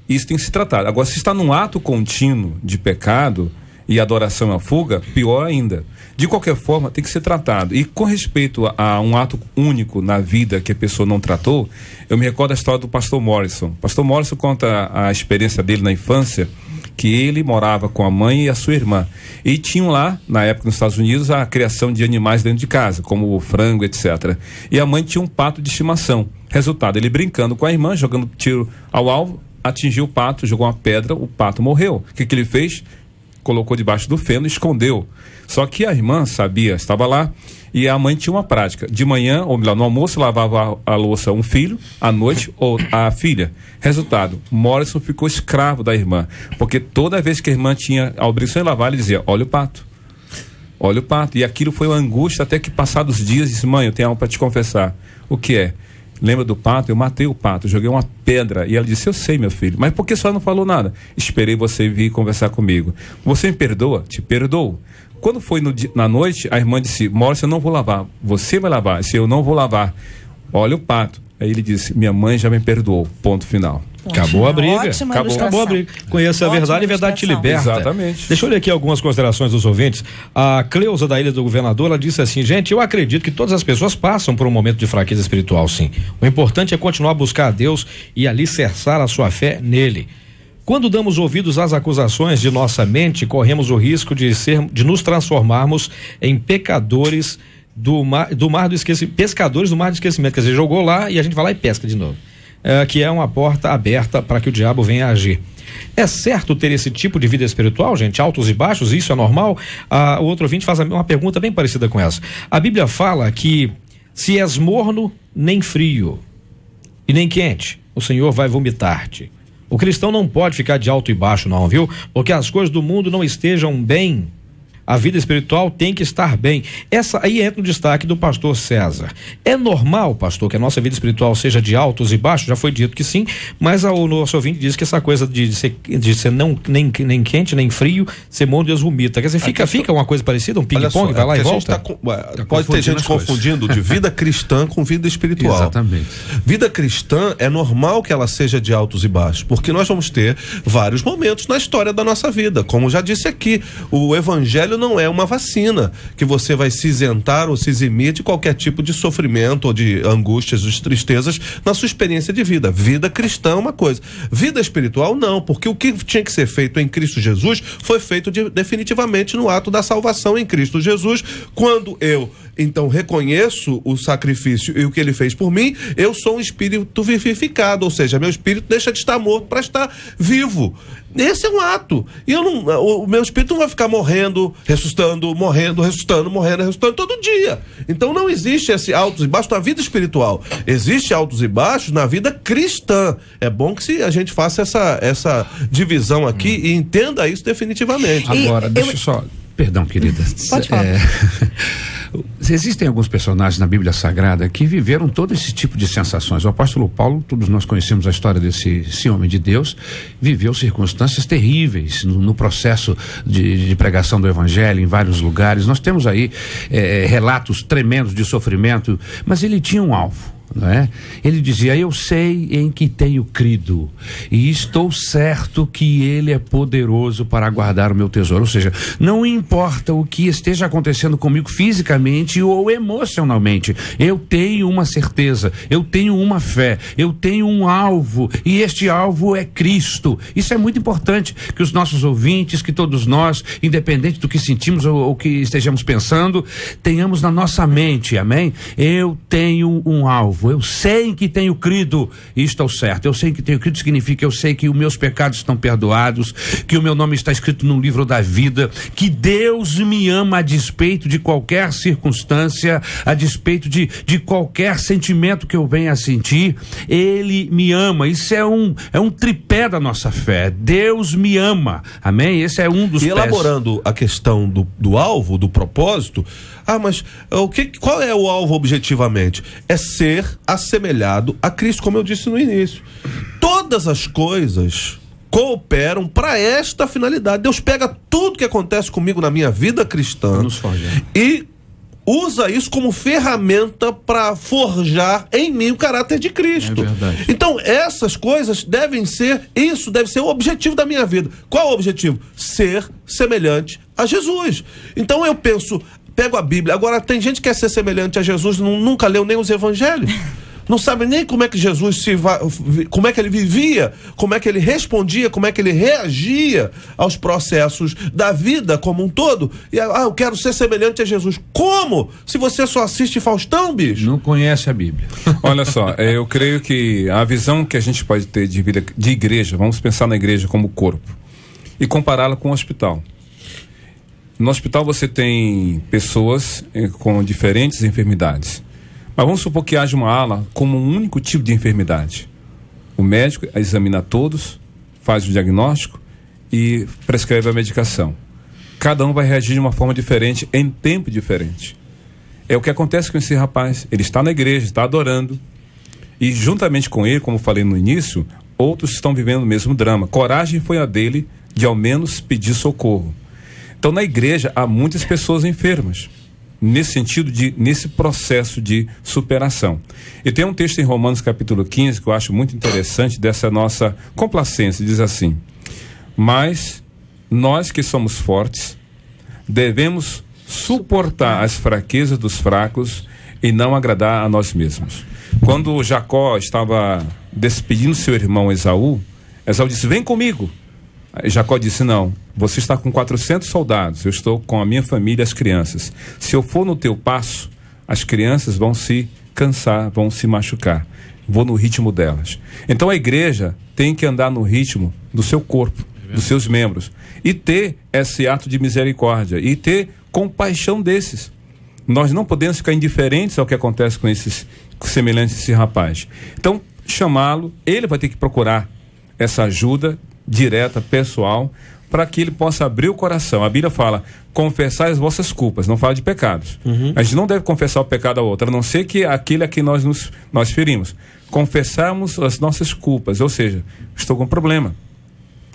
isso tem que ser tratado. Agora, se está num ato contínuo de pecado e adoração é uma fuga, pior ainda. De qualquer forma, tem que ser tratado. E com respeito a um ato único na vida que a pessoa não tratou, eu me recordo da história do pastor Morrison. O pastor Morrison conta a experiência dele na infância, que ele morava com a mãe e a sua irmã. E tinham lá, na época nos Estados Unidos, a criação de animais dentro de casa, como o frango, etc. E a mãe tinha um pato de estimação. Resultado, ele brincando com a irmã, jogando tiro ao alvo, atingiu o pato, jogou uma pedra, o pato morreu. O que ele fez? Colocou debaixo do feno e escondeu. Só que a irmã sabia, estava lá, e a mãe tinha uma prática. De manhã, ou melhor, no almoço, lavava a louça um filho, à noite, ou a filha. Resultado, Morrison ficou escravo da irmã, porque toda vez que a irmã tinha a obrigação de lavar, ele dizia, olha o pato. Olha o pato. E aquilo foi uma angústia, até que passados dias, disse, mãe, eu tenho algo para te confessar. O que é? Lembra do pato? Eu matei o pato, joguei uma pedra. E ela disse, eu sei, meu filho, mas por que a senhora não falou nada? Esperei você vir conversar comigo. Você me perdoa? Te perdoo. Quando foi na noite, a irmã disse, Morrison, eu não vou lavar. Você vai lavar. Eu disse, eu não vou lavar. Olha o pato. Aí ele disse, minha mãe já me perdoou. Ponto final. Acabou a briga. Acabou a briga. Conheça a verdade e a verdade te liberta. Exatamente. Deixa eu ler aqui algumas considerações dos ouvintes. A Cleusa da Ilha do Governador, ela disse assim, gente, eu acredito que todas as pessoas passam por um momento de fraqueza espiritual, sim. O importante é continuar a buscar a Deus e alicerçar a sua fé nele. Quando damos ouvidos às acusações de nossa mente, corremos o risco de nos transformarmos em pecadores pescadores do mar do esquecimento. Quer dizer, jogou lá e a gente vai lá e pesca de novo. que é uma porta aberta para que o diabo venha agir. É certo ter esse tipo de vida espiritual, gente? Altos e baixos, isso é normal? O outro ouvinte faz uma pergunta bem parecida com essa. A Bíblia fala que se és morno, nem frio e nem quente, o Senhor vai vomitar-te. O cristão não pode ficar de alto e baixo, não, viu? Porque as coisas do mundo não estejam bem. A vida espiritual tem que estar bem. Essa aí entra o destaque do pastor César. É normal, pastor, que a nossa vida espiritual seja de altos e baixos? Já foi dito que sim, mas o nosso ouvinte diz que essa coisa de ser não, nem quente, nem frio, ser morno, Deus vomita. Quer dizer, fica uma coisa parecida, um ping-pong, vai lá e volta? Pode ter gente confundindo de vida cristã com vida espiritual. Exatamente. Vida cristã é normal que ela seja de altos e baixos, porque nós vamos ter vários momentos na história da nossa vida. Como já disse aqui, o evangelho não é uma vacina que você vai se isentar ou se eximir de qualquer tipo de sofrimento ou de angústias, de tristezas na sua experiência de vida. Vida cristã é uma coisa, vida espiritual não, porque o que tinha que ser feito em Cristo Jesus foi feito definitivamente no ato da salvação em Cristo Jesus. Quando eu então reconheço o sacrifício e o que ele fez por mim, eu sou um espírito vivificado, ou seja, meu espírito deixa de estar morto para estar vivo. Esse é um ato. E o meu espírito não vai ficar morrendo, ressuscitando, morrendo, ressuscitando, morrendo, ressuscitando todo dia. Então não existe esse altos e baixos na vida espiritual. Existe altos e baixos na vida cristã. É bom que a gente faça essa divisão aqui e entenda isso definitivamente. Agora, deixa eu só... Perdão, querida. Pode falar. Existem alguns personagens na Bíblia Sagrada que viveram todo esse tipo de sensações. O apóstolo Paulo, todos nós conhecemos a história desse homem de Deus, viveu circunstâncias terríveis no processo de pregação do evangelho em vários lugares. Nós temos aí relatos tremendos de sofrimento, mas ele tinha um alvo. Não é? Ele dizia: eu sei em que tenho crido e estou certo que ele é poderoso para guardar o meu tesouro. Ou seja, não importa o que esteja acontecendo comigo fisicamente ou emocionalmente, eu tenho uma certeza, eu tenho uma fé, eu tenho um alvo, e este alvo é Cristo. Isso é muito importante que os nossos ouvintes, que todos nós, independente do que sentimos ou que estejamos pensando, tenhamos na nossa mente, amém? Eu tenho um alvo. Eu sei em que tenho crido e estou certo. Eu sei em que tenho crido significa eu sei que os meus pecados estão perdoados, que o meu nome está escrito no livro da vida, que Deus me ama a despeito de qualquer circunstância, a despeito de qualquer sentimento que eu venha a sentir. Ele me ama. Isso é um tripé da nossa fé. Deus me ama. Amém? Esse é um dos pés. E elaborando a questão do alvo, do propósito, mas qual é o alvo objetivamente? É ser assemelhado a Cristo, como eu disse no início. Todas as coisas cooperam para esta finalidade. Deus pega tudo que acontece comigo na minha vida cristã e usa isso como ferramenta para forjar em mim o caráter de Cristo. É verdade. Então essas coisas deve ser o objetivo da minha vida. Qual é o objetivo? Ser semelhante a Jesus. Então eu pego a Bíblia. Agora, tem gente que quer ser semelhante a Jesus, nunca leu nem os evangelhos. Não sabe nem como é que Jesus como é que ele vivia, como é que ele respondia, como é que ele reagia aos processos da vida como um todo. E eu quero ser semelhante a Jesus. Como? Se você só assiste Faustão, bicho? Não conhece a Bíblia. Olha só, eu creio que a visão que a gente pode ter de vida de igreja, vamos pensar na igreja como corpo e compará-la com o hospital. No hospital você tem pessoas com diferentes enfermidades. Mas vamos supor que haja uma ala como um único tipo de enfermidade. O médico examina todos, faz o diagnóstico e prescreve a medicação. Cada um vai reagir de uma forma diferente, em tempo diferente. É o que acontece com esse rapaz. Ele está na igreja, está adorando. E juntamente com ele, como falei no início, outros estão vivendo o mesmo drama. Coragem foi a dele de ao menos pedir socorro. Então, na igreja, há muitas pessoas enfermas, nesse sentido, nesse processo de superação. E tem um texto em Romanos capítulo 15, que eu acho muito interessante, dessa nossa complacência, diz assim: mas nós que somos fortes, devemos suportar as fraquezas dos fracos e não agradar a nós mesmos. Quando Jacó estava despedindo seu irmão Esaú disse: vem comigo. Jacó disse: não, você está com 400 soldados, eu estou com a minha família e as crianças. Se eu for no teu passo, as crianças vão se cansar, vão se machucar. Vou no ritmo delas. Então a igreja tem que andar no ritmo do seu corpo, dos seus membros, e ter esse ato de misericórdia, e ter compaixão desses. Nós não podemos ficar indiferentes ao que acontece com esses semelhantes a esse rapaz. Então, chamá-lo, ele vai ter que procurar essa ajuda direta, pessoal, para que ele possa abrir o coração. A Bíblia fala, confessar as vossas culpas, não fala de pecados. A gente não deve confessar o pecado ao outro, a não ser que aquele a quem nós ferimos. Confessarmos as nossas culpas, ou seja, estou com um problema,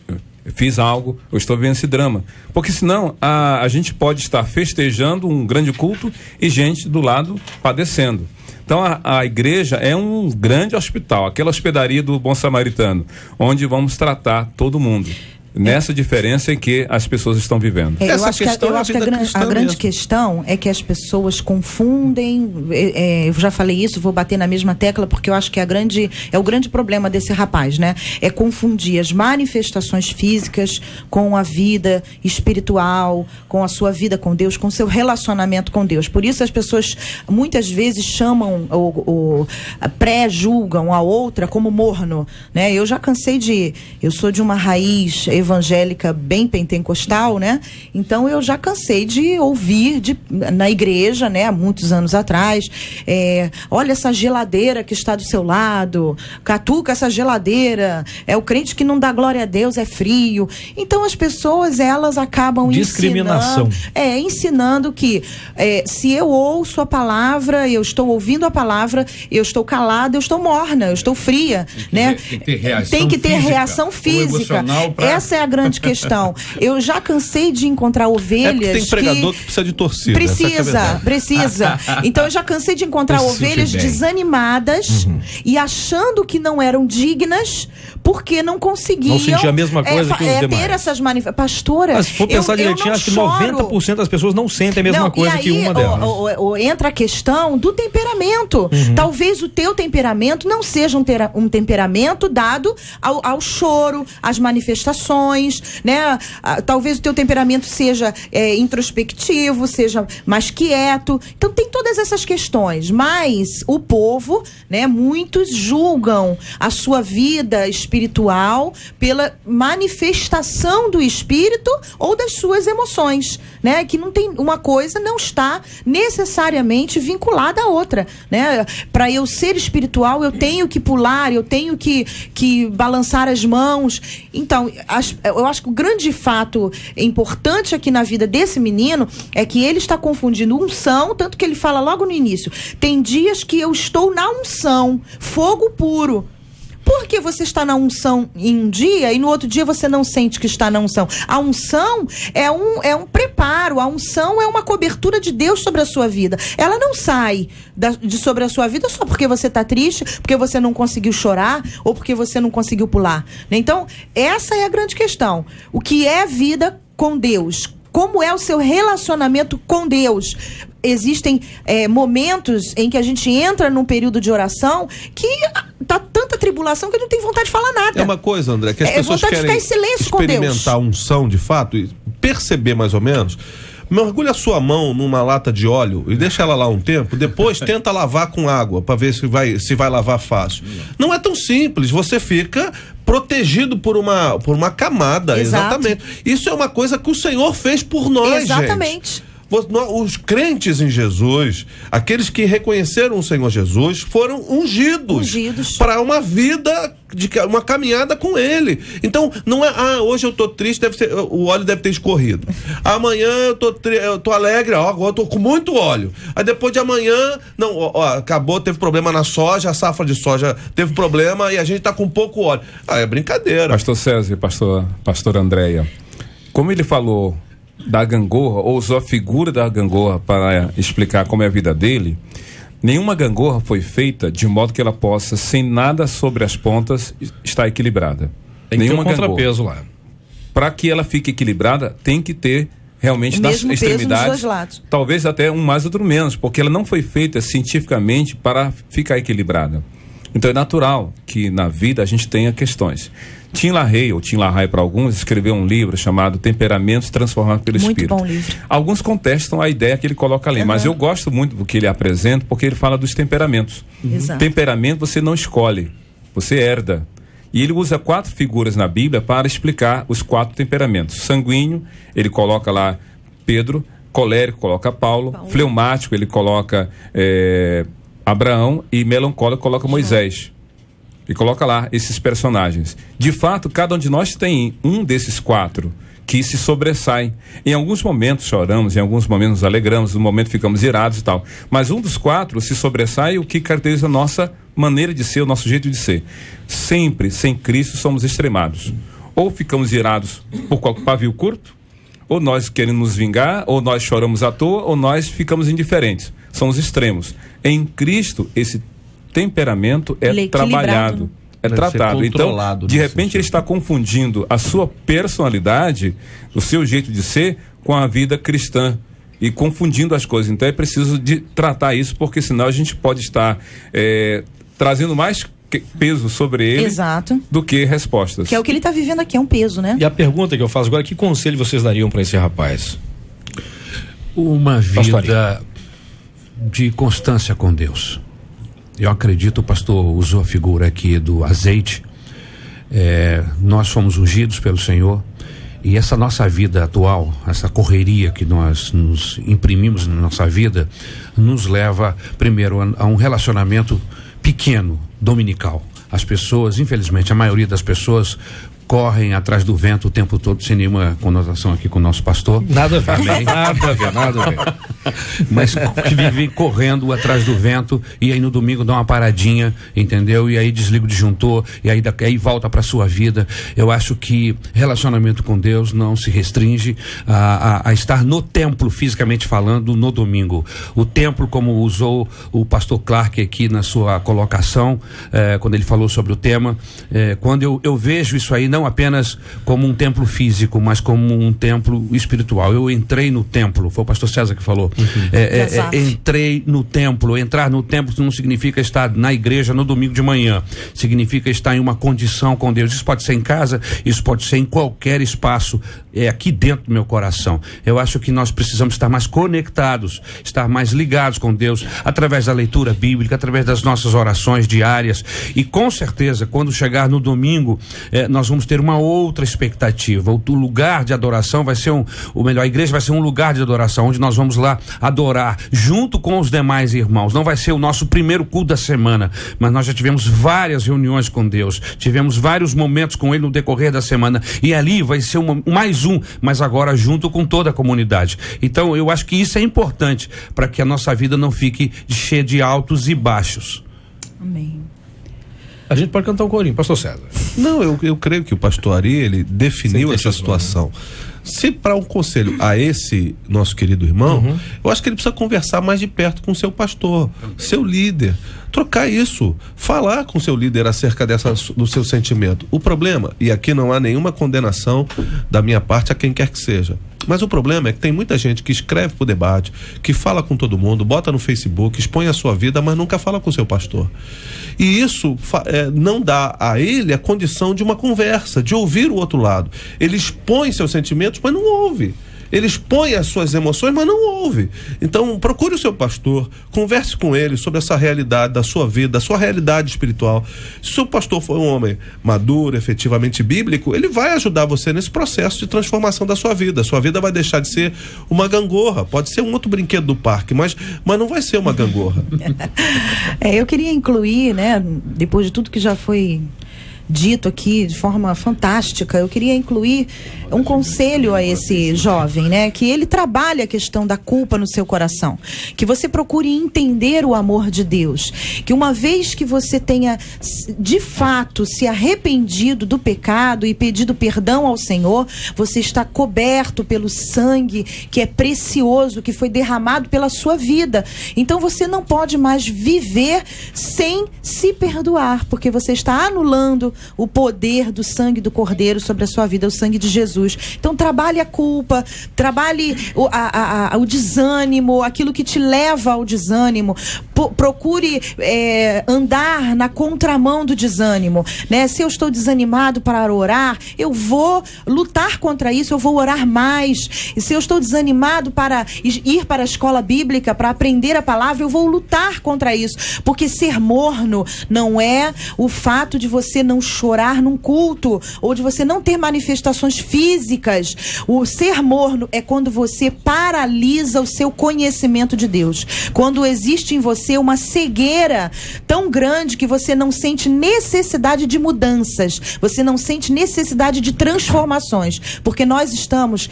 eu fiz algo, eu estou vivendo esse drama. Porque senão a gente pode estar festejando um grande culto e gente do lado padecendo. Então a igreja é um grande hospital, aquela hospedaria do Bom Samaritano, onde vamos tratar todo mundo. Nessa diferença em que as pessoas estão vivendo. Eu acho que a grande questão é que as pessoas confundem, eu já falei isso, vou bater na mesma tecla, porque eu acho que é o grande problema desse rapaz, né? É confundir as manifestações físicas com a vida espiritual, com a sua vida com Deus, com o seu relacionamento com Deus. Por isso as pessoas muitas vezes chamam ou pré-julgam a outra como morno, né? Eu já cansei eu sou de uma raiz evangélica bem pentecostal, né? Então eu já cansei de ouvir na igreja, né? Há muitos anos atrás, olha essa geladeira que está do seu lado, catuca essa geladeira, é o crente que não dá glória a Deus, é frio. Então as pessoas, elas acabam ensinando que se eu ouço a palavra, eu estou ouvindo a palavra, eu estou calada, eu estou morna, eu estou fria, né? Tem que ter reação física. Essa é a grande questão. Eu já cansei de encontrar ovelhas tem pregador que precisa de torcida. Precisa. Então eu já cansei de encontrar ovelhas desanimadas e achando que não eram dignas porque não conseguiam. Não sentia a mesma coisa que os demais. Ter essas manifestações. Pastora, mas se for pensar direitinho, acho que 90% das pessoas não sentem a mesma coisa que uma delas. Entra a questão do temperamento. Talvez o teu temperamento não seja um temperamento dado ao choro, às manifestações, né? Talvez o teu temperamento seja introspectivo, seja mais quieto. Então tem todas essas questões, mas o povo, né? Muitos julgam a sua vida espiritual pela manifestação do espírito ou das suas emoções, né? Que não tem, uma coisa não está necessariamente vinculada à outra, né? Para eu ser espiritual, eu tenho que pular, eu tenho que balançar as mãos. Então, eu acho que o grande fato importante aqui na vida desse menino é que ele está confundindo unção, tanto que ele fala logo no início, tem dias que eu estou na unção, fogo puro. Por que você está na unção em um dia e no outro dia você não sente que está na unção? A unção é um preparo, a unção é uma cobertura de Deus sobre a sua vida. Ela não sai sobre a sua vida só porque você está triste, porque você não conseguiu chorar ou porque você não conseguiu pular. Então, essa é a grande questão. O que é vida com Deus? Como é o seu relacionamento com Deus? Existem momentos em que a gente entra num período de oração que tá tanta tribulação que a gente não tem vontade de falar nada. É uma coisa, André, que as pessoas querem experimentar a unção de fato e perceber mais ou menos. Mergulha a sua mão numa lata de óleo e deixa ela lá um tempo, depois tenta lavar com água para ver se vai lavar fácil. Não é tão simples, você fica protegido por uma camada. Exatamente. Isso é uma coisa que o Senhor fez por nós, exatamente. Gente. Os crentes em Jesus, aqueles que reconheceram o Senhor Jesus, foram ungidos. Para uma vida, uma caminhada com Ele. Então, não é, hoje eu tô triste, o óleo deve ter escorrido. Amanhã eu tô alegre, agora eu tô com muito óleo. Aí depois de amanhã, acabou, teve problema na soja, a safra de soja teve problema e a gente tá com pouco óleo. É brincadeira. Pastor César e pastor Andréia, como ele falou da gangorra, ou usou a figura da gangorra para explicar como é a vida dele, nenhuma gangorra foi feita de modo que ela possa, sem nada sobre as pontas, estar equilibrada. Tem que ter um contrapeso lá. Para que ela fique equilibrada, tem que ter realmente nas extremidades, talvez até um mais, outro menos, porque ela não foi feita cientificamente para ficar equilibrada. Então é natural que na vida a gente tenha questões. Tim LaHaye, ou Tim LaHaye para alguns, escreveu um livro chamado Temperamentos Transformados pelo Espírito. Muito bom livro. Alguns contestam a ideia que ele coloca ali, mas eu gosto muito do que ele apresenta, porque ele fala dos temperamentos. Exato. Temperamento você não escolhe, você herda. E ele usa 4 figuras na Bíblia para explicar os 4 temperamentos. Sanguíneo, ele coloca lá Pedro; colérico, coloca Paulo; fleumático, ele coloca Abraão; e melancólico, coloca Moisés. E coloca lá esses personagens. De fato, cada um de nós tem um desses 4 que se sobressaem. Em alguns momentos choramos, em alguns momentos nos alegramos, no momento ficamos irados e tal. Mas um dos 4 se sobressai, o que caracteriza a nossa maneira de ser, o nosso jeito de ser. Sempre, sem Cristo, somos extremados. Ou ficamos irados por pavio curto, ou nós queremos nos vingar, ou nós choramos à toa, ou nós ficamos indiferentes. São os extremos. Em Cristo, esse temperamento é trabalhado, é tratado. Então, de repente, ele está confundindo a sua personalidade, o seu jeito de ser, com a vida cristã, e confundindo as coisas. Então é preciso de tratar isso, porque senão a gente pode estar trazendo mais peso sobre ele do que respostas. Que é o que ele está vivendo aqui, é um peso, né? E a pergunta que eu faço agora, que conselho vocês dariam para esse rapaz? Uma vida de constância com Deus. Eu acredito, o pastor usou a figura aqui do azeite. Nós fomos ungidos pelo Senhor, e essa nossa vida atual, essa correria que nós nos imprimimos na nossa vida, nos leva primeiro a um relacionamento pequeno, dominical. As pessoas, infelizmente, a maioria das pessoas correm atrás do vento o tempo todo, sem nenhuma conotação aqui com o nosso pastor. Nada a ver, nada a ver. Mas que vivem correndo atrás do vento, e aí no domingo dá uma paradinha, entendeu? E aí desliga o disjuntor, e aí volta para sua vida. Eu acho que relacionamento com Deus não se restringe a estar no templo, fisicamente falando, no domingo. O templo, como usou o pastor Clark aqui na sua colocação, quando ele falou sobre o tema, quando eu vejo isso aí, não apenas como um templo físico, mas como um templo espiritual. Eu entrei no templo, foi o pastor César que falou. Entrei no templo. Entrar no templo não significa estar na igreja no domingo de manhã, significa estar em uma condição com Deus. Isso pode ser em casa, isso pode ser em qualquer espaço, aqui dentro do meu coração. Eu acho que nós precisamos estar mais conectados, estar mais ligados com Deus, através da leitura bíblica, através das nossas orações diárias, e com certeza, quando chegar no domingo, nós vamos ter uma outra expectativa. O lugar de adoração vai ser a igreja vai ser um lugar de adoração, onde nós vamos lá adorar junto com os demais irmãos. Não vai ser o nosso primeiro culto da semana, mas nós já tivemos várias reuniões com Deus, tivemos vários momentos com Ele no decorrer da semana, e ali vai ser mais um, mas agora junto com toda a comunidade. Então eu acho que isso é importante para que a nossa vida não fique cheia de altos e baixos. Amém. A gente pode cantar um corinho, pastor César. Não, eu creio que o pastor Ari, ele definiu essa situação. Se para um conselho a esse nosso querido irmão, eu acho que ele precisa conversar mais de perto com o seu pastor, seu líder, trocar isso, falar com o seu líder acerca do seu sentimento. O problema, e aqui não há nenhuma condenação da minha parte a quem quer que seja, mas o problema é que tem muita gente que escreve pro debate, que fala com todo mundo, bota no Facebook, expõe a sua vida, mas nunca fala com o seu pastor. E isso não dá a ele a condição de uma conversa, de ouvir o outro lado. Ele expõe seus sentimentos, mas não ouve. Ele expõe as suas emoções, mas não ouve. Então, procure o seu pastor, converse com ele sobre essa realidade da sua vida, da sua realidade espiritual. Se o seu pastor for um homem maduro, efetivamente bíblico, ele vai ajudar você nesse processo de transformação da sua vida. Sua vida vai deixar de ser uma gangorra. Pode ser um outro brinquedo do parque, mas não vai ser uma gangorra. Eu queria incluir, né, depois de tudo que já foi dito aqui de forma fantástica, eu queria incluir um conselho a esse jovem, né? Que ele trabalhe a questão da culpa no seu coração, que você procure entender o amor de Deus, que uma vez que você tenha de fato se arrependido do pecado e pedido perdão ao Senhor, você está coberto pelo sangue que é precioso, que foi derramado pela sua vida. Então você não pode mais viver sem se perdoar, porque você está anulando o poder do sangue do Cordeiro sobre a sua vida, o sangue de Jesus. Então trabalhe a culpa, trabalhe o desânimo, aquilo que te leva ao desânimo. Procure andar na contramão do desânimo, né? Se eu estou desanimado para orar, eu vou lutar contra isso, eu vou orar mais. E se eu estou desanimado para ir para a escola bíblica, para aprender a palavra, eu vou lutar contra isso. Porque ser morno não é o fato de você não chorar num culto, ou de você não ter manifestações físicas. O ser morno é quando você paralisa o seu conhecimento de Deus. Quando existe em você uma cegueira tão grande que você não sente necessidade de mudanças, você não sente necessidade de transformações, porque nós estamos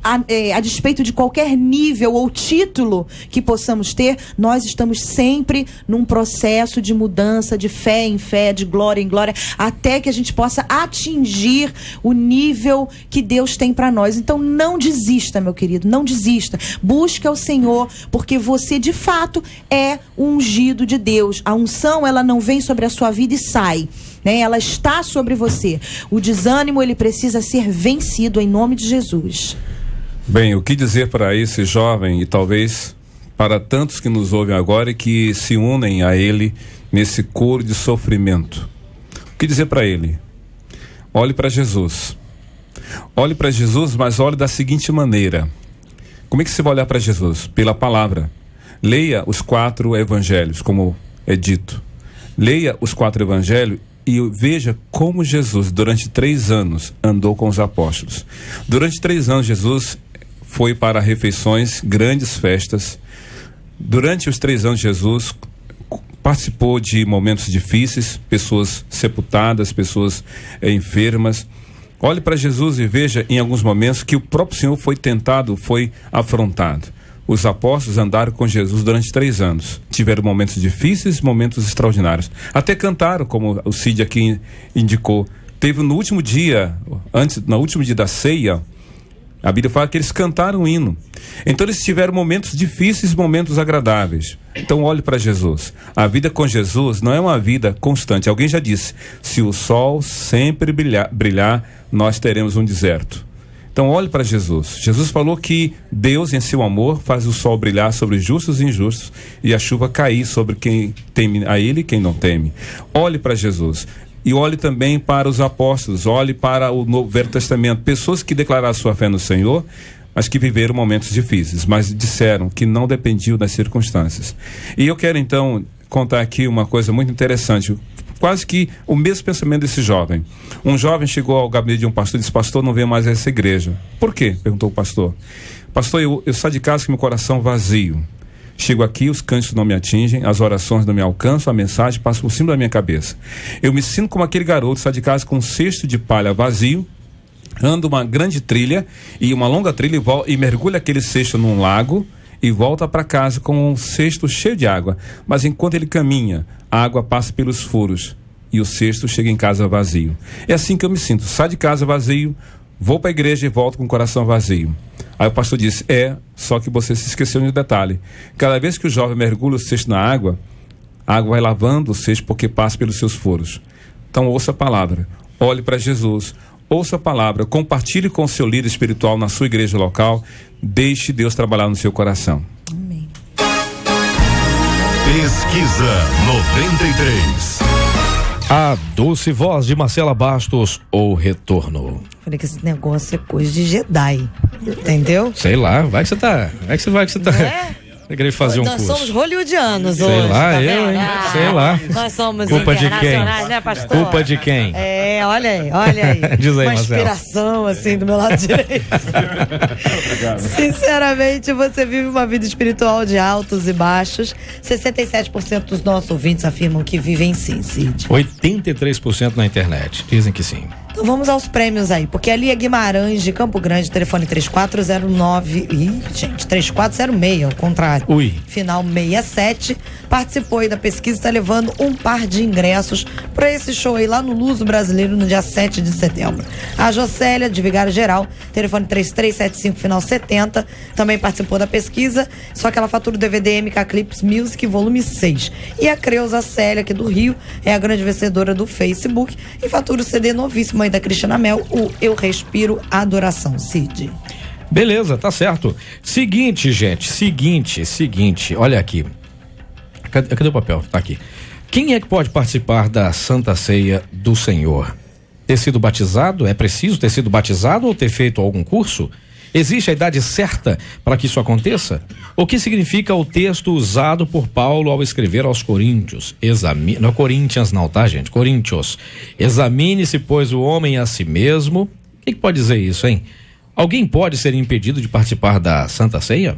a despeito de qualquer nível ou título que possamos ter, nós estamos sempre num processo de mudança, de fé em fé, de glória em glória, até que a gente possa atingir o nível que Deus tem para nós. Então não desista, meu querido, não desista. Busque ao Senhor, porque você de fato é um ungido de Deus. A unção, ela não vem sobre a sua vida e sai, né? Ela está sobre você. O desânimo, ele precisa ser vencido em nome de Jesus. Bem, o que dizer para esse jovem e talvez para tantos que nos ouvem agora e que se unem a ele nesse coro de sofrimento? O que dizer para ele? Olhe para Jesus. Olhe para Jesus, mas olhe da seguinte maneira. Como é que você vai olhar para Jesus? Pela palavra. Leia os 4 evangelhos, como é dito. Leia os 4 evangelhos e veja como Jesus, durante 3 anos, andou com os apóstolos. Durante 3 anos, Jesus foi para refeições, grandes festas. Durante os 3 anos, Jesus participou de momentos difíceis, pessoas sepultadas, pessoas enfermas. Olhe para Jesus e veja em alguns momentos que o próprio Senhor foi tentado, foi afrontado. Os apóstolos andaram com Jesus durante 3 anos. Tiveram momentos difíceis, momentos extraordinários. Até cantaram, como o Cid aqui indicou. Teve no último dia, no último dia da ceia, a Bíblia fala que eles cantaram um hino. Então eles tiveram momentos difíceis, momentos agradáveis. Então olhe para Jesus. A vida com Jesus não é uma vida constante. Alguém já disse, se o sol sempre brilhar, nós teremos um deserto. Então olhe para Jesus. Jesus falou que Deus, em seu amor, faz o sol brilhar sobre justos e injustos e a chuva cair sobre quem teme a Ele e quem não teme. Olhe para Jesus. E olhe também para os apóstolos, olhe para o Novo Velho Testamento. Pessoas que declararam sua fé no Senhor, mas que viveram momentos difíceis, mas disseram que não dependiam das circunstâncias. E eu quero então contar aqui uma coisa muito interessante. Quase que o mesmo pensamento desse jovem. Um jovem chegou ao gabinete de um pastor e disse, pastor, não venho mais a essa igreja. Por quê? Perguntou o pastor. Pastor, eu saio de casa com meu coração vazio. Chego aqui, os cânticos não me atingem, as orações não me alcançam, a mensagem passa por cima da minha cabeça. Eu me sinto como aquele garoto, sai de casa com um cesto de palha vazio, anda uma grande trilha, e uma longa trilha, e mergulha aquele cesto num lago, e volta para casa com um cesto cheio de água. Mas enquanto ele caminha, a água passa pelos furos e o cesto chega em casa vazio. É assim que eu me sinto. Saio de casa vazio, vou para a igreja e volto com o coração vazio. Aí o pastor disse, só que você se esqueceu de um detalhe. Cada vez que o jovem mergulha o cesto na água, a água vai lavando o cesto porque passa pelos seus furos. Então ouça a palavra, olhe para Jesus, ouça a palavra, compartilhe com o seu líder espiritual na sua igreja local, deixe Deus trabalhar no seu coração. Amém. Pesquisa 93. A doce voz de Marcela Bastos, O Retorno. Falei que esse negócio é coisa de Jedi, entendeu? Sei lá, vai que você tá. Você queria fazer um curso. Nós somos hollywoodianos sei hoje. Lá, tá eu, hein? Sei lá. Nós somos Culpa de quem? né, pastor? Culpa de quem? Olha aí. Diz aí, uma Marcelo. inspiração, assim, do meu lado direito. Sinceramente, você vive uma vida espiritual de altos e baixos. 67% dos nossos ouvintes afirmam que vivem sim, Cid. 83% na internet. Dizem que sim. Então vamos aos prêmios aí, porque a Lia Guimarães de Campo Grande, telefone 3409, 3406, ao contrário. Ui. Final 67, participou aí da pesquisa, está levando um par de ingressos para esse show aí lá no Luso Brasileiro no dia 7 de setembro. A Jocélia de Vigário Geral, telefone 3375, final 70, também participou da pesquisa, só que ela fatura o DVD MK Clips Music volume 6. E a Creuza Célia, aqui do Rio, é a grande vencedora do Facebook e fatura o CD novíssimo aí da Cristina Mel, o Eu Respiro Adoração. Cid. Beleza, tá certo. Seguinte, gente, seguinte, olha aqui. Cadê o papel? Tá aqui. Quem é que pode participar da Santa Ceia do Senhor? Ter sido batizado? É preciso ter sido batizado ou ter feito algum curso? Existe a idade certa para que isso aconteça? O que significa o texto usado por Paulo ao escrever aos Coríntios? Não é Coríntios não, tá, gente? Coríntios. Examine-se, pois, o homem a si mesmo. O que pode dizer isso, hein? Alguém pode ser impedido de participar da Santa Ceia?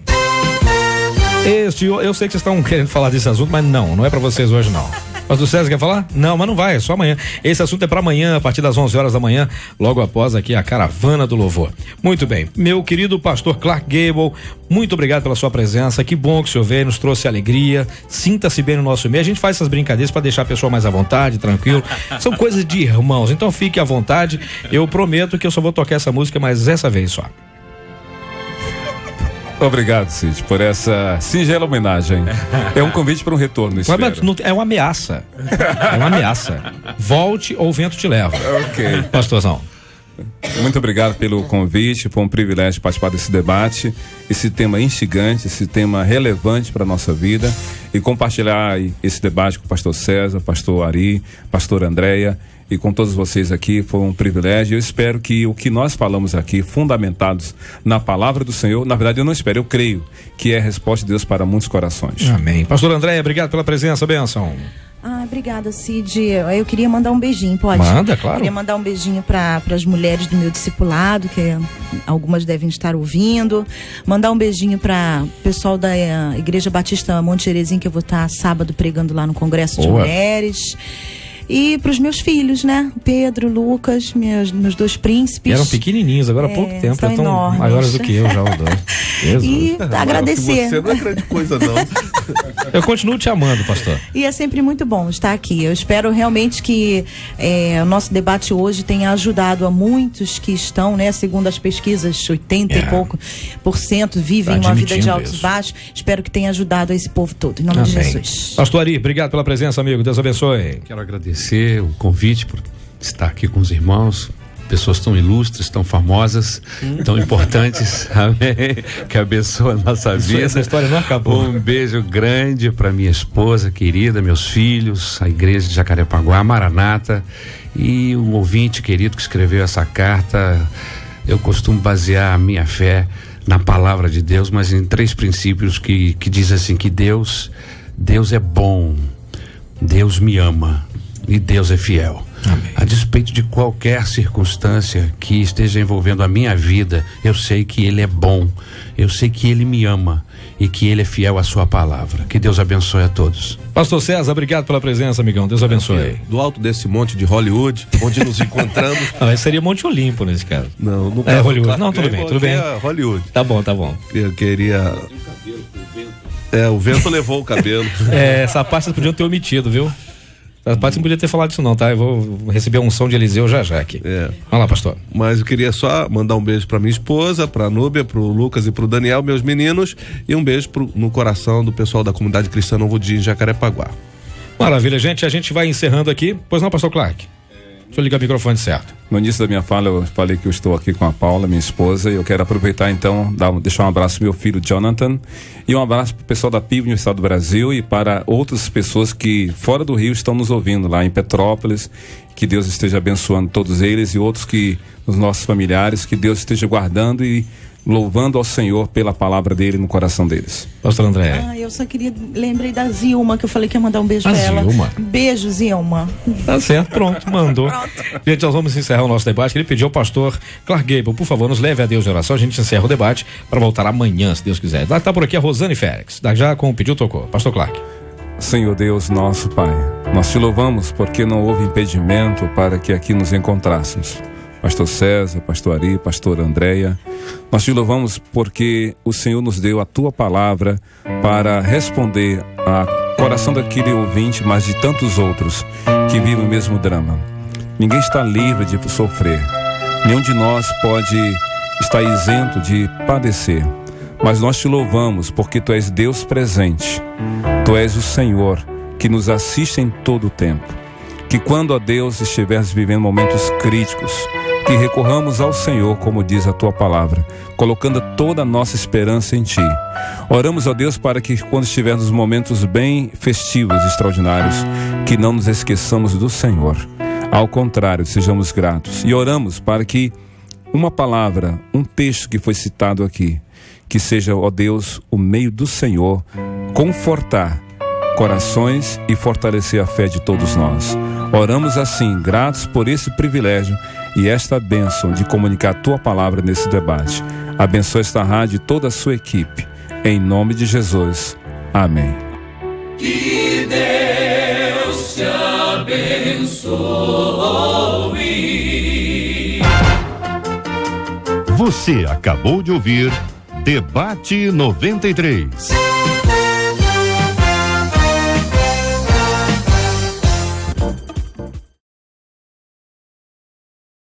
Eu sei que vocês estão querendo falar desse assunto, mas não é para vocês hoje não. Pastor César quer falar? Não, mas não vai, é só amanhã. Esse assunto é para amanhã, a partir das 11 horas da manhã, logo após aqui a Caravana do Louvor. Muito bem, meu querido pastor Clark Gable, muito obrigado pela sua presença, que bom que o senhor veio, nos trouxe alegria, sinta-se bem no nosso meio, a gente faz essas brincadeiras para deixar a pessoa mais à vontade, tranquilo, são coisas de irmãos, então fique à vontade, eu prometo que eu só vou tocar essa música, mas essa vez só. Obrigado, Cid, por essa singela homenagem. É um convite para um retorno, espero. É uma ameaça. É uma ameaça. Volte ou o vento te leva. Ok. Pastorzão. Muito obrigado pelo convite, foi um privilégio participar desse debate, esse tema instigante, esse tema relevante para a nossa vida e compartilhar esse debate com o pastor César, pastor Ari, pastor Andréia e com todos vocês aqui, foi um privilégio. Eu espero que o que nós falamos aqui, fundamentados na palavra do Senhor, na verdade eu não espero, eu creio que é a resposta de Deus para muitos corações. Amém. Pastor Andréia, obrigado pela presença, bênção. Obrigada, Cid. Eu queria mandar um beijinho, pode? Manda, claro. Queria mandar um beijinho para as mulheres do meu discipulado, que algumas devem estar ouvindo. Mandar um beijinho para o pessoal da Igreja Batista Monte Terezinha, que eu vou estar sábado pregando lá no Congresso de Mulheres. E para os meus filhos, né? Pedro, Lucas, meus dois príncipes. E eram pequenininhos, agora há pouco tempo, já estão maiores do que eu, já os dois. E agradecer. Você não é grande coisa, não. Eu continuo te amando, pastor. E é sempre muito bom estar aqui. Eu espero realmente que o nosso debate hoje tenha ajudado a muitos que estão, né? Segundo as pesquisas, 80 e pouco % vivem uma vida de altos e baixos. Espero que tenha ajudado a esse povo todo. Em nome de Jesus. Pastor Ari, obrigado pela presença, amigo. Deus abençoe. Quero agradecer o convite por estar aqui com os irmãos, pessoas tão ilustres, tão famosas, tão importantes, amém, que abençoa a nossa vida. Essa história não acabou. Um beijo grande para minha esposa querida, meus filhos, a igreja de Jacarepaguá, Maranata, e o ouvinte querido que escreveu essa carta. Eu costumo basear a minha fé na palavra de Deus, mas em 3 princípios que diz assim, que Deus é bom, Deus me ama e Deus é fiel. Amém. A despeito de qualquer circunstância que esteja envolvendo a minha vida, eu sei que Ele é bom, eu sei que Ele me ama e que Ele é fiel à sua palavra. Que Deus abençoe a todos. Pastor César, obrigado pela presença, amigão. Deus abençoe. Do alto desse monte de Hollywood, onde nos encontramos. Não, seria Monte Olimpo nesse caso. Não, no caso Hollywood. Não, tudo bem. É Hollywood. Tá bom. Eu queria. O vento levou o cabelo. Essa parte vocês podiam ter omitido, viu? Essa parte você não podia ter falado isso não, tá? Eu vou receber a unção de Eliseu já aqui. Vamos lá, pastor. Mas eu queria só mandar um beijo pra minha esposa, pra Núbia, pro Lucas e pro Daniel, meus meninos, e um beijo no coração do pessoal da comunidade cristã Novo Dia em Jacarepaguá. Maravilha, gente. A gente vai encerrando aqui. Pois não, pastor Clark? Deixa eu ligar o microfone certo. No início da minha fala eu falei que eu estou aqui com a Paula, minha esposa, e eu quero aproveitar então, deixar um abraço pro meu filho Jonathan e um abraço pro pessoal da PIB no estado do Brasil e para outras pessoas que fora do Rio estão nos ouvindo lá em Petrópolis. Que Deus esteja abençoando todos eles e outros os nossos familiares, que Deus esteja guardando e louvando ao Senhor pela palavra dele no coração deles. Pastor André. Eu só lembrei da Zilma, que eu falei que ia mandar um beijo pra ela. Zilma? Beijo, Zilma. Tá certo, pronto, mandou. Gente, nós vamos encerrar o nosso debate. Ele pediu ao pastor Clark Gable, por favor, nos leve a Deus de oração. A gente encerra o debate para voltar amanhã, se Deus quiser. Tá por aqui a Rosane Félix. Já com o pedido tocou. Pastor Clark. Senhor Deus, nosso Pai, Nós te louvamos porque não houve impedimento para que aqui nos encontrássemos. Pastor César, Pastor Ari, Pastor Andréia, nós te louvamos porque o Senhor nos deu a tua palavra para responder ao coração daquele ouvinte, mas de tantos outros que vivem o mesmo drama. Ninguém está livre de sofrer, nenhum de nós pode estar isento de padecer, mas nós te louvamos porque tu és Deus presente, tu és o Senhor que nos assiste em todo o tempo, que quando, ó Deus, estiveres vivendo momentos críticos, que recorramos ao Senhor, como diz a tua palavra, colocando toda a nossa esperança em ti. Oramos, ó Deus, para que quando estivermos nos momentos bem festivos e extraordinários, que não nos esqueçamos do Senhor. Ao contrário, sejamos gratos. E oramos para que uma palavra, um texto que foi citado aqui, que seja, ó Deus, o meio do Senhor, confortar corações e fortalecer a fé de todos nós. Oramos assim, gratos por esse privilégio e esta bênção de comunicar a tua palavra nesse debate. Abençoa esta rádio e toda a sua equipe. Em nome de Jesus. Amém. Que Deus te abençoe. Você acabou de ouvir Debate 93.